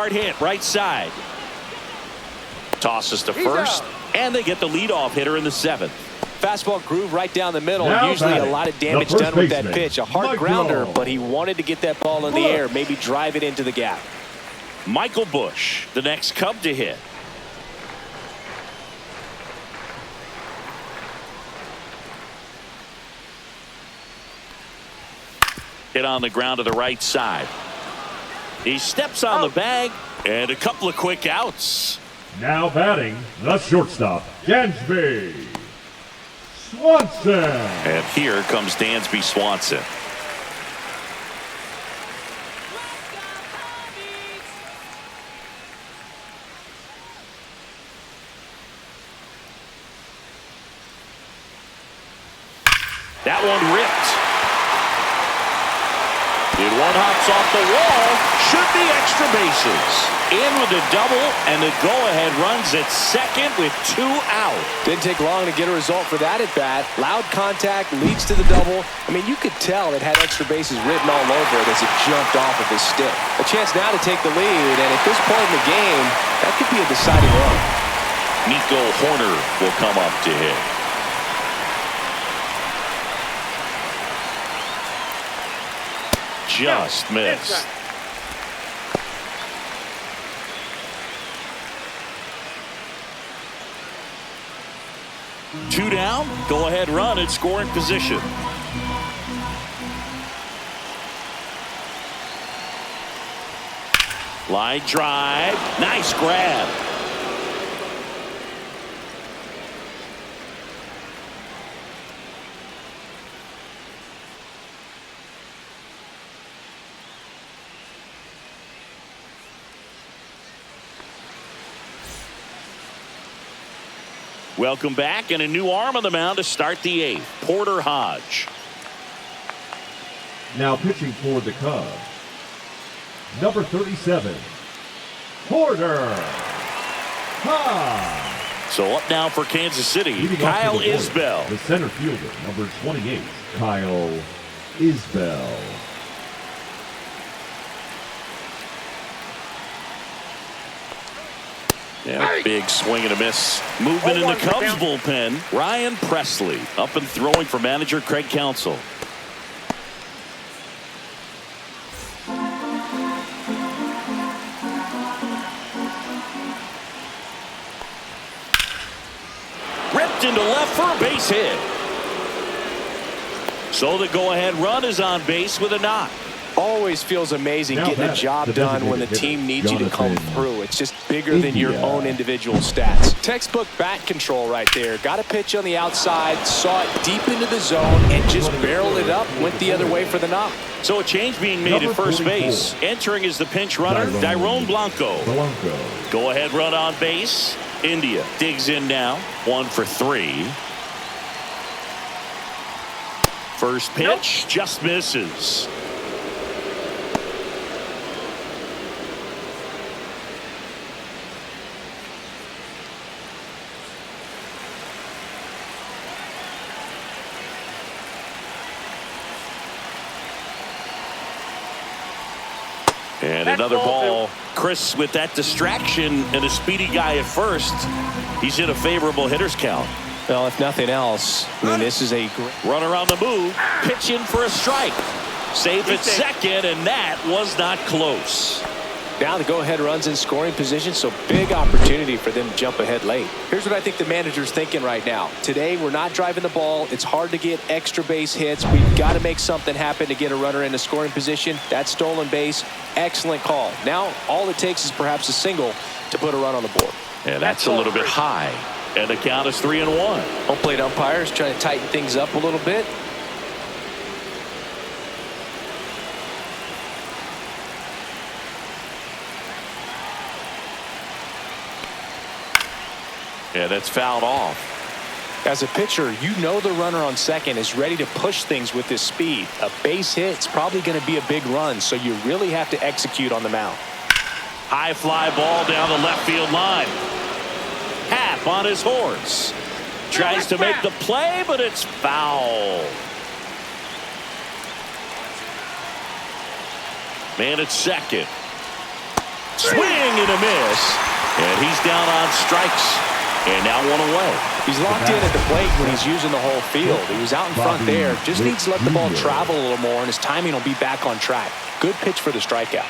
hard hit right side. Tosses to He's first, out. and they get the leadoff hitter in the 7th. Fastball groove right down the middle. Now Usually a batting, lot of the damage first done with that baseman, pitch. A hard Michael grounder, but he wanted to get that ball in the Bush. air, maybe drive it into the gap. Michael Bush, the next Cub to hit. Hit on the ground to the right side. He steps on the bag, and a couple of quick outs. Now batting, the shortstop, Dansby Swanson. And here comes Dansby Swanson. That one ripped. And one hops off the wall. Should be extra bases. In with a double, and the go-ahead runs at second with 2 out. Didn't take long to get a result for that at bat. Loud contact leads to the double. I mean, you could tell it had extra bases written all over it as it jumped off of his stick. A chance now to take the lead, and at this point in the game, that could be a deciding run. Nico Horner will come up to hit. Just missed. 2 down, go ahead run at scoring position. Line drive, nice grab. Welcome back, and a new arm on the mound to start the 8th. Porter Hodge. Now pitching for the Cubs, number 37, Porter Hodge. So up now for Kansas City, Leading Kyle off to the board, Isbell. the center fielder, number 28, Kyle Isbell. Yeah, big swing and a miss. Movement in the Cubs bullpen. Ryan Presley up and throwing for manager Craig Counsell. Ripped into left for a base hit. So the go-ahead run is on base with a knock. Always feels amazing Now getting the batting, job the done when the designated team hitter, needs you to come Jonathan through. It's just bigger than your India. own individual stats. Textbook bat control right there. Got a pitch on the outside, saw it deep into the zone, and just barreled it up, went the other way for the knock. So a change being made Number at first 44. base. Entering is the pinch runner, Dyrone Blanco. Go ahead run on base. India digs in now. 1 for 3. First pitch just misses. And another ball. Chris, with that distraction and a speedy guy at first, he's in a favorable hitter's count. Well, if nothing else, I mean, this is a great Runner on the move. Pitch in for a strike. Safe at second, and that was not close. Now the go-ahead runs in scoring position, so big opportunity for them to jump ahead late. Here's what I think the manager's thinking right now. Today, we're not driving the ball. It's hard to get extra base hits. We've got to make something happen to get a runner into scoring position. That stolen base, excellent call. Now, all it takes is perhaps a single to put a run on the board. And that's a little bit high. And the count is 3-1. Home plate umpires trying to tighten things up a little bit. Yeah, that's fouled off. As a pitcher, you know the runner on second is ready to push things with his speed. A base hit's probably going to be a big run, so you really have to execute on the mound. High fly ball down the left field line. Happ on his horse. Tries to make the play, but it's foul. Man at second. Swing and a miss. And he's down on strikes. And now one away. He's locked in at the plate when he's using the whole field. He was out in front there. Just needs to let the ball travel a little more, and his timing will be back on track. Good pitch for the strikeout.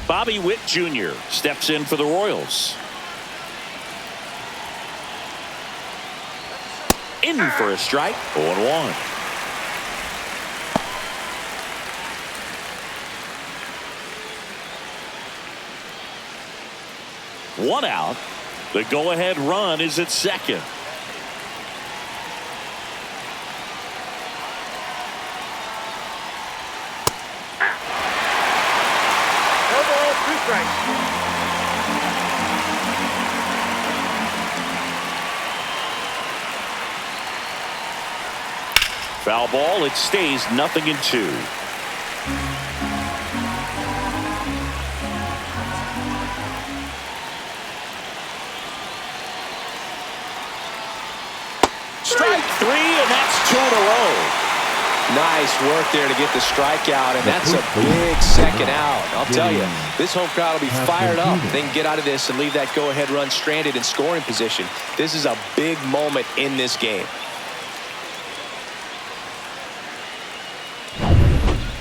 Bobby Witt Jr. steps in for the Royals. In for a strike. 0-1. One out. The go-ahead run is at second. No ball, 2 strikes. Foul ball. It stays 0-2. Strike 3, and that's 2 in a row. Nice work there to get the strikeout, and that's a big second out. I'll tell you, this home crowd will be fired up if they can get out of this and leave that go-ahead run stranded in scoring position. This is a big moment in this game.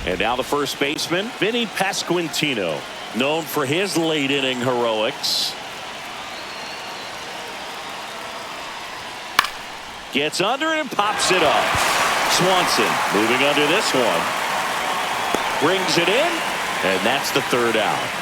And now the first baseman, Vinny Pasquantino, known for his late-inning heroics. Gets under it and pops it up. Swanson moving under this one. Brings it in, and that's the 3rd out.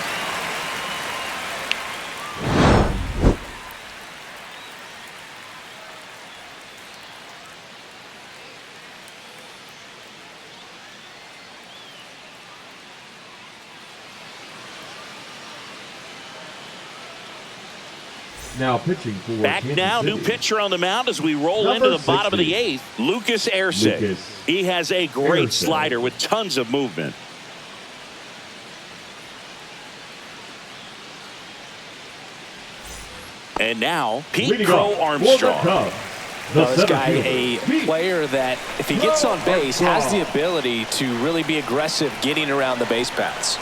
Now pitching for Back Kansas now, City. new pitcher on the mound as we roll Number into the bottom of the 60. 8th. Lucas Erceg. He has a great Erceg. slider with tons of movement. And now, Pete Leading Crow off for the Armstrong. Cubs, the This guy, center a fielder, player that, if he gets on base, has the ability to really be aggressive getting around the base paths.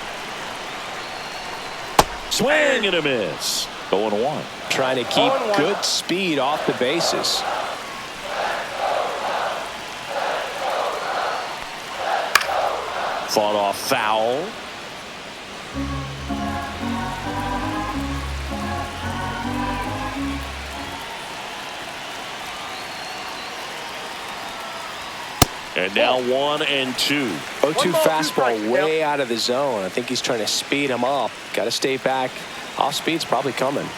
Swing and a miss. 0-1. Trying to keep good speed off the bases. Fought off foul. And now 1 and 2. 0-2 fastball way out of the zone. I think he's trying to speed him up. Got to stay back. Off speed's probably coming.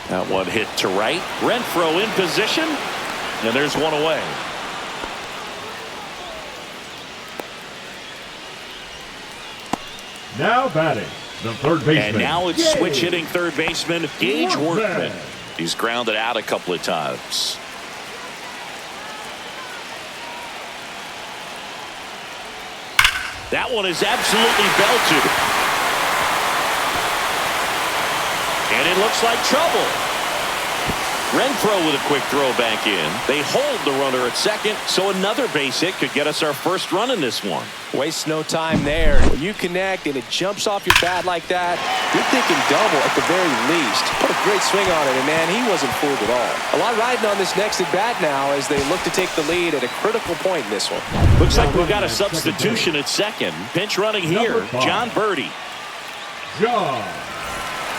That one hit to right. Renfroe in position. And there's one away. now batting, the third baseman. And now it's switch hitting third baseman Gage Workman. Workman. He's grounded out a couple of times. That one is absolutely belted. And it looks like trouble. Renfroe with a quick throw back in. They hold the runner at second, so another base hit could get us our first run in this one. Waste no time there. When you connect and it jumps off your bat like that, you're thinking double at the very least. What a great swing on it, and man, he wasn't fooled at all. A lot riding on this next at bat now as they look to take the lead at a critical point in this one. Looks like we've got a substitution at second. Pinch running here, John Birdie. John.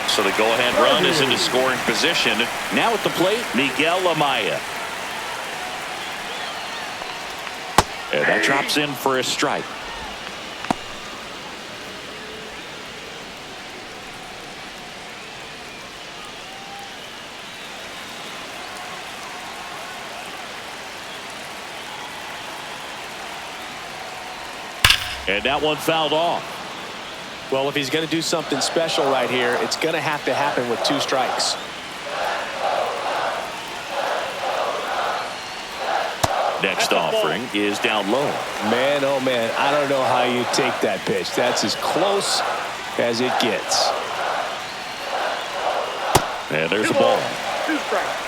So the go-ahead run is into scoring position. Now at the plate, Miguel Amaya. And that drops in for a strike. And that one fouled off. Well, if he's going to do something special right here, it's going to have to happen with 2 strikes. Next offering is down low. Man, oh man, I don't know how you take that pitch. That's as close as it gets. And there's a ball. 2 strikes.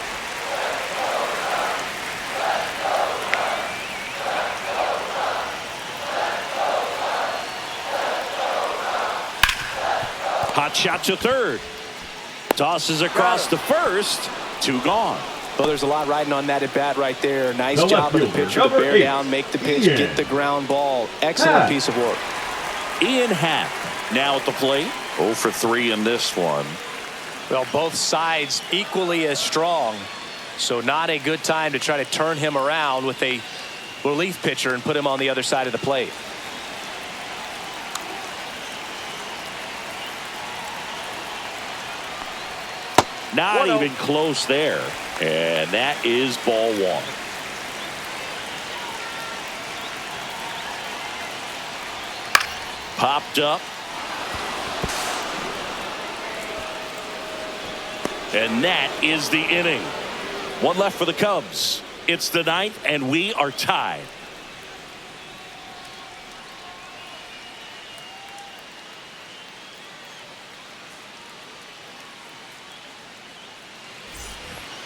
Hot shot to third. Tosses across to first. 2 gone. Well, there's a lot riding on that at bat right there. Nice The job of the left fielder, pitcher to number bear 8, down, make the pitch, Ian. get the ground ball. Excellent Happ. piece of work. Ian Happ now at the plate. 0 for 3 in this one. Well, both sides equally as strong. So not a good time to try to turn him around with a relief pitcher and put him on the other side of the plate. Not even close there. And that is ball 1. Popped up. And that is the inning. 1 left for the Cubs. It's the 9th, and we are tied.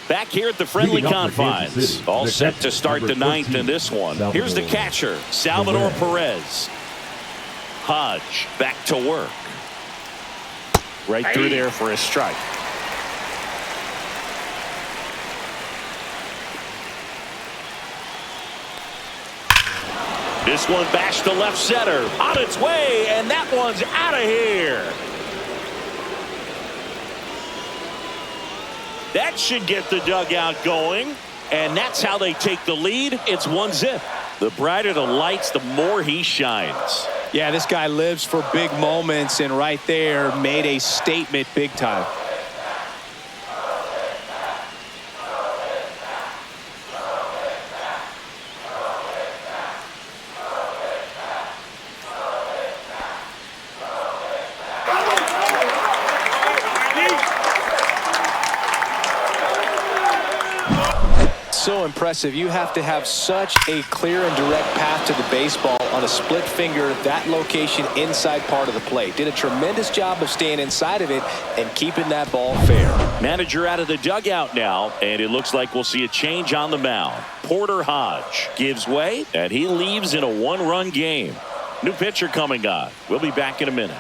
Back here at the friendly Leading up for Kansas confines. City, All the set catcher, to start the number 9th 14, in this one. Salvador Here's the catcher, Salvador Perez. Hodge back to work. Right through there for a strike. This one bashed to left center. On its way, and that one's out of here. That should get the dugout going, and that's how they take the lead. It's 1-0. The brighter the lights, the more he shines. Yeah, this guy lives for big moments, and right there made a statement big time. So impressive. You have to have such a clear and direct path to the baseball on a split finger, that location inside part of the plate. Did a tremendous job of staying inside of it and keeping that ball fair. Manager out of the dugout now, and it looks like we'll see a change on the mound. Porter Hodge gives way, and he leaves in a 1-run game. New pitcher coming on. We'll be back in a minute.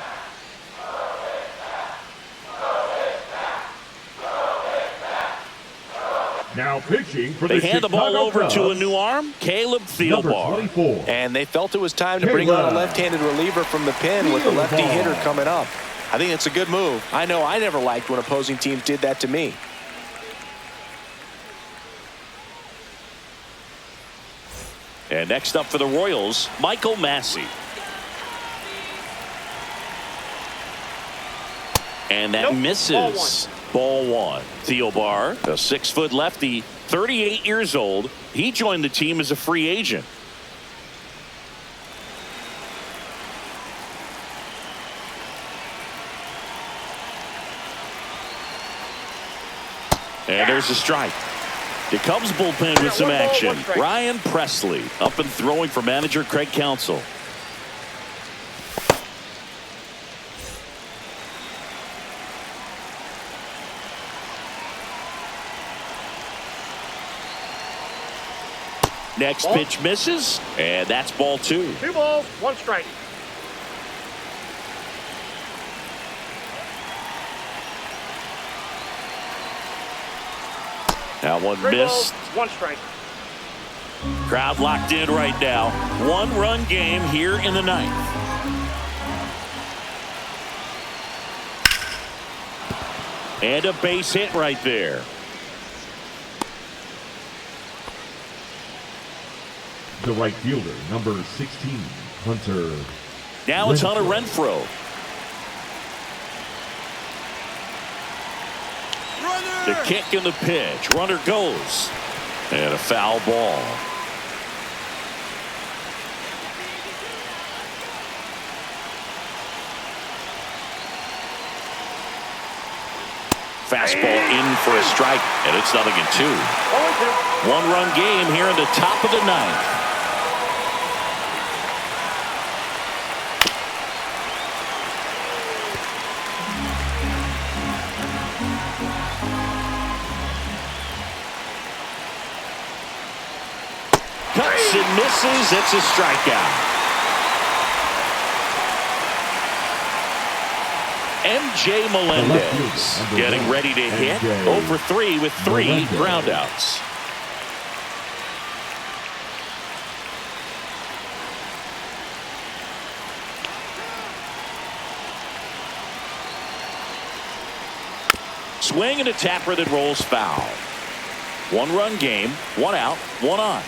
Now pitching for They the hand the ball Chicago over to a Cubs, new arm, Caleb number Thielbar. 24. And they felt it was time to bring on a left-handed reliever from the pen with the lefty hitter coming up. I think it's a good move. I know I never liked when opposing teams did that to me. And next up for the Royals, Michael Massey. And that misses. Ball 1. Thielbar, a 6-foot lefty, 38 years old. He joined the team as a free agent. And there's a strike. The Cubs bullpen with some action. Ryan Presley up and throwing for manager Craig Counsell. Next pitch misses, and that's ball 2. 2 balls, 1 strike. That one 3 missed. balls, 1 strike. Crowd locked in right now. 1-run game here in the 9th. And a base hit right there. The right fielder, number 16, Hunter. Now it's Hunter Renfroe. The kick and the pitch. Runner goes. And a foul ball. Fastball in for a strike, and it's 0-2. 1-run game here in the top of the ninth. Cuts and misses. It's a strikeout. MJ Melendez getting ready to hit. 0 for 3 with 3 groundouts. Swing and a tapper that rolls foul. 1-run game, 1 out, 1 on.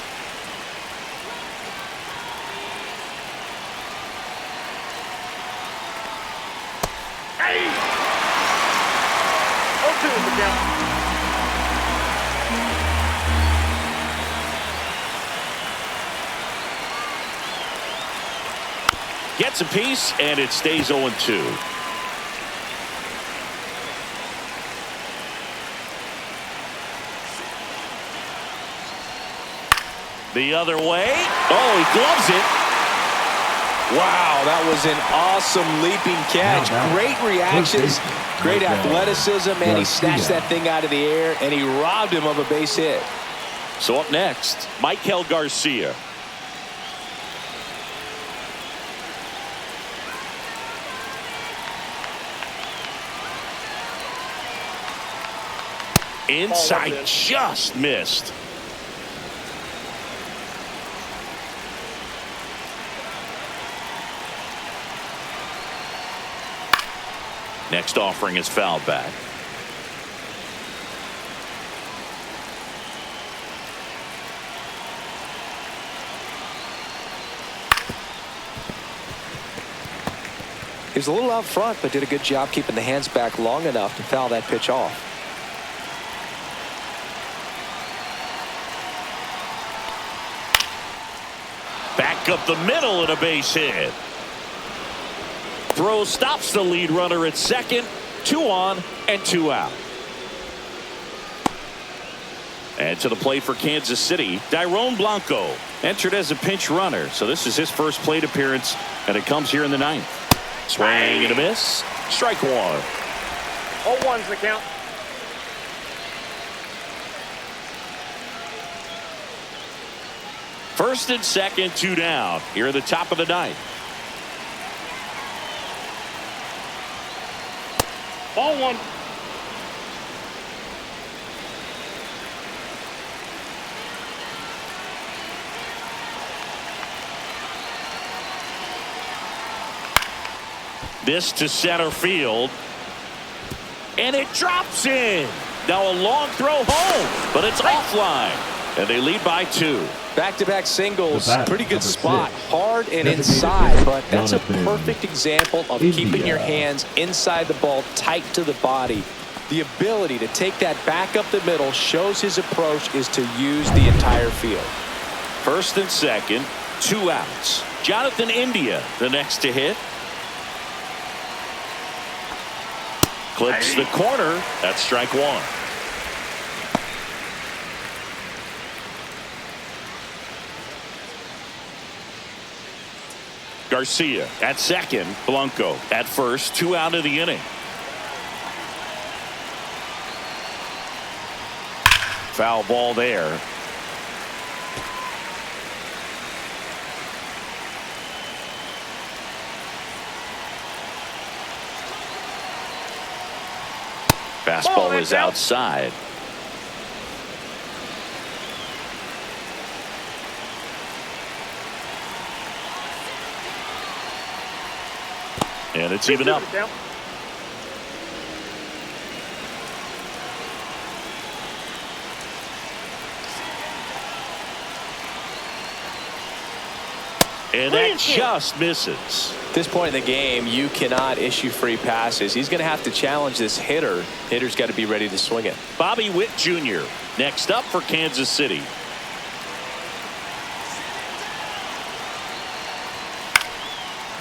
Gets a piece, and it stays 0-2. The other way. Oh, he gloves it. Wow, that was an awesome leaping catch. Great reactions, great athleticism, and he snatched that thing out of the air, and he robbed him of a base hit. So up next, Michael Garcia. Inside, just missed. Next offering is fouled back. He was a little out front, but did a good job keeping the hands back long enough to foul that pitch off. Back up the middle and a base hit. Throw stops the lead runner at second. 2 on and 2 out. And to the plate for Kansas City, Dairon Blanco entered as a pinch runner. So this is his first plate appearance, and it comes here in the 9th. Swing and a miss. Strike 1. 0-1's the count. First and second, 2 down. Here at the top of the 9th. Ball 1. This to center field. And it drops in. Now a long throw home, but it's offline. And they lead by 2. Back-to-back singles, pretty good spot, hard and inside, but that's a perfect example of keeping your hands inside the ball, tight to the body. The ability to take that back up the middle shows his approach is to use the entire field. First and second, 2 outs. Jonathan India, the next to hit. Clips the corner. That's strike 1. Garcia at second. Blanco at first. 2 out of the inning. Foul ball there. Fastball is outside. And it's even up. And that just misses. At this point in the game, you cannot issue free passes. He's going to have to challenge this hitter. Hitter's got to be ready to swing it. Bobby Witt Jr. next up for Kansas City.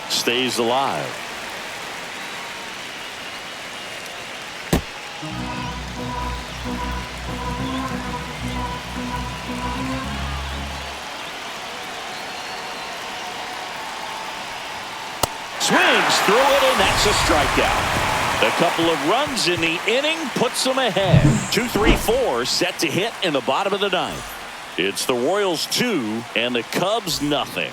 Stays alive. threw it, and that's a strikeout. A couple of runs in the inning puts them ahead. 2-3-4 set to hit in the bottom of the ninth. It's the Royals 2 and the Cubs nothing.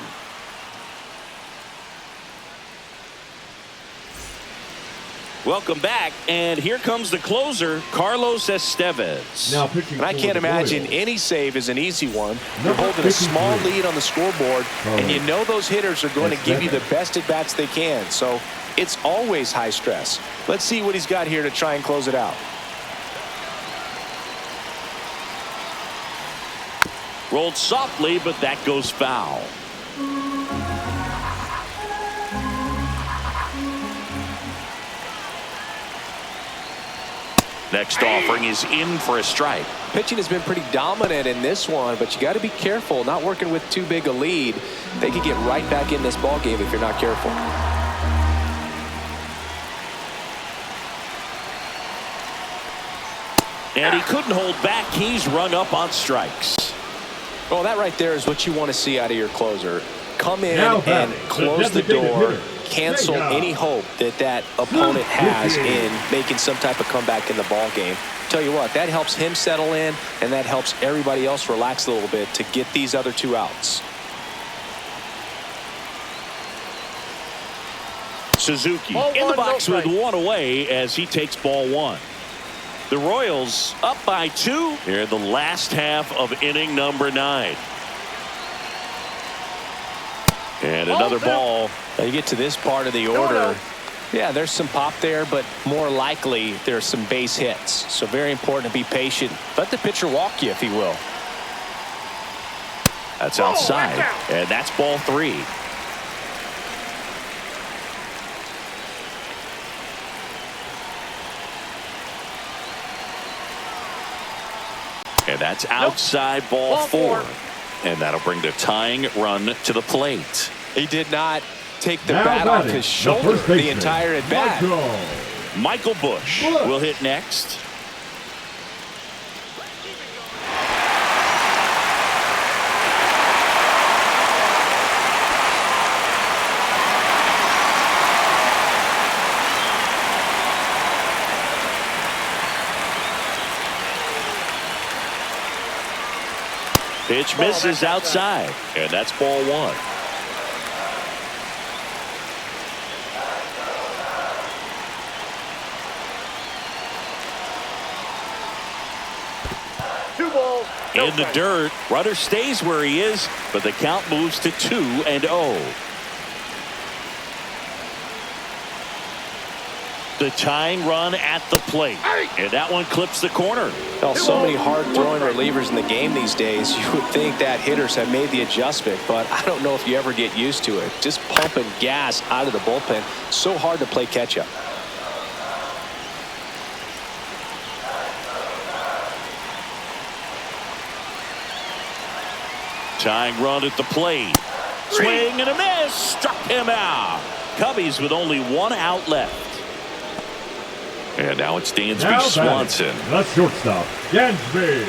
Welcome back, and here comes the closer, Carlos Estevez. Now pitching. And I can't imagine any save is an easy one. You're holding a small lead on the scoreboard, and you know those hitters are going to give you the best at bats they can. So it's always high stress. Let's see what he's got here to try and close it out. Rolled softly, but that goes foul. Next offering is in for a strike. Pitching has been pretty dominant in this one, but you got to be careful. Not working with too big a lead. They could get right back in this ball game if you're not careful. And he couldn't hold back. He's rung up on strikes. Well, that right there is what you want to see out of your closer. Come in and close the door. Cancel any hope that that opponent has in making some type of comeback in the ball game. Tell you what, that helps him settle in, and that helps everybody else relax a little bit to get these other two outs. Suzuki in the box with one away as he takes ball one. The Royals up by 2 here in the last half of inning number 9. And another ball. Now you get to this part of the order. Yeah, there's some pop there, but more likely there's some base hits. So very important to be patient. Let the pitcher walk you, if he will. That's outside, and that's ball 3. And that's outside ball 4. And that'll bring the tying run to the plate. He did not take the bat off his shoulder the entire at bat. Michael Busch will hit next. Pitch misses outside, and that's ball 1. In the dirt, runner stays where he is, but the count moves to 2-0. The tying run at the plate, and that one clips the corner. Well, so many hard-throwing relievers in the game these days. You would think that hitters have made the adjustment, but I don't know if you ever get used to it. Just pumping gas out of the bullpen. So hard to play catch-up. Tying run at the plate. Swing and a miss. Struck him out. Cubbies with only 1 out left. And now it's Dansby Swanson. The shortstop, Dansby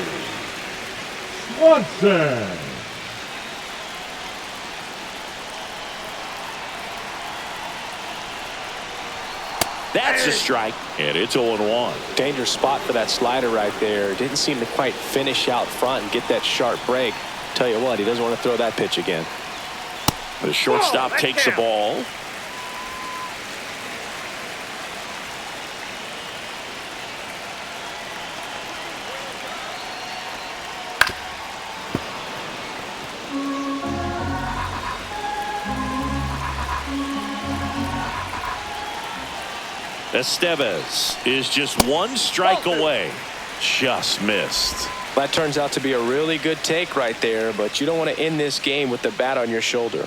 Swanson. That's a strike, and it's 0-1. Dangerous spot for that slider right there. Didn't seem to quite finish out front and get that sharp break. Tell you what, he doesn't want to throw that pitch again. The shortstop takes the ball. Estevez is just 1 strike away. Just missed. That turns out to be a really good take right there, but you don't want to end this game with the bat on your shoulder.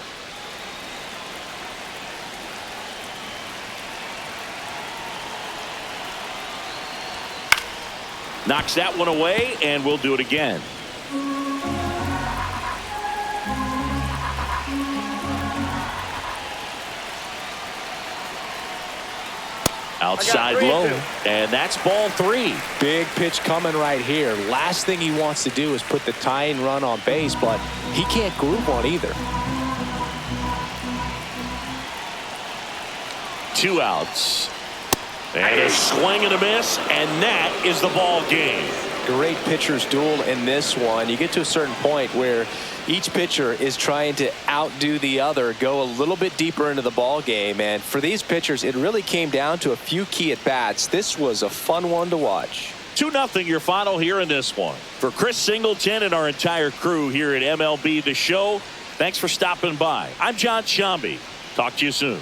Knocks that one away, and we'll do it again. Outside low, and that's ball 3. Big pitch coming right here. Last thing he wants to do is put the tying run on base, but he can't groove one either. 2 outs. And a swing and a miss, and that is the ball game. Great pitcher's duel in this one. You get to a certain point where each pitcher is trying to outdo the other, go a little bit deeper into the ball game. And for these pitchers, it really came down to a few key at bats. This was a fun one to watch. 2-0 your final here in this one. For Chris Singleton and our entire crew here at MLB The Show, thanks for stopping by. I'm John Shambi. Talk to you soon.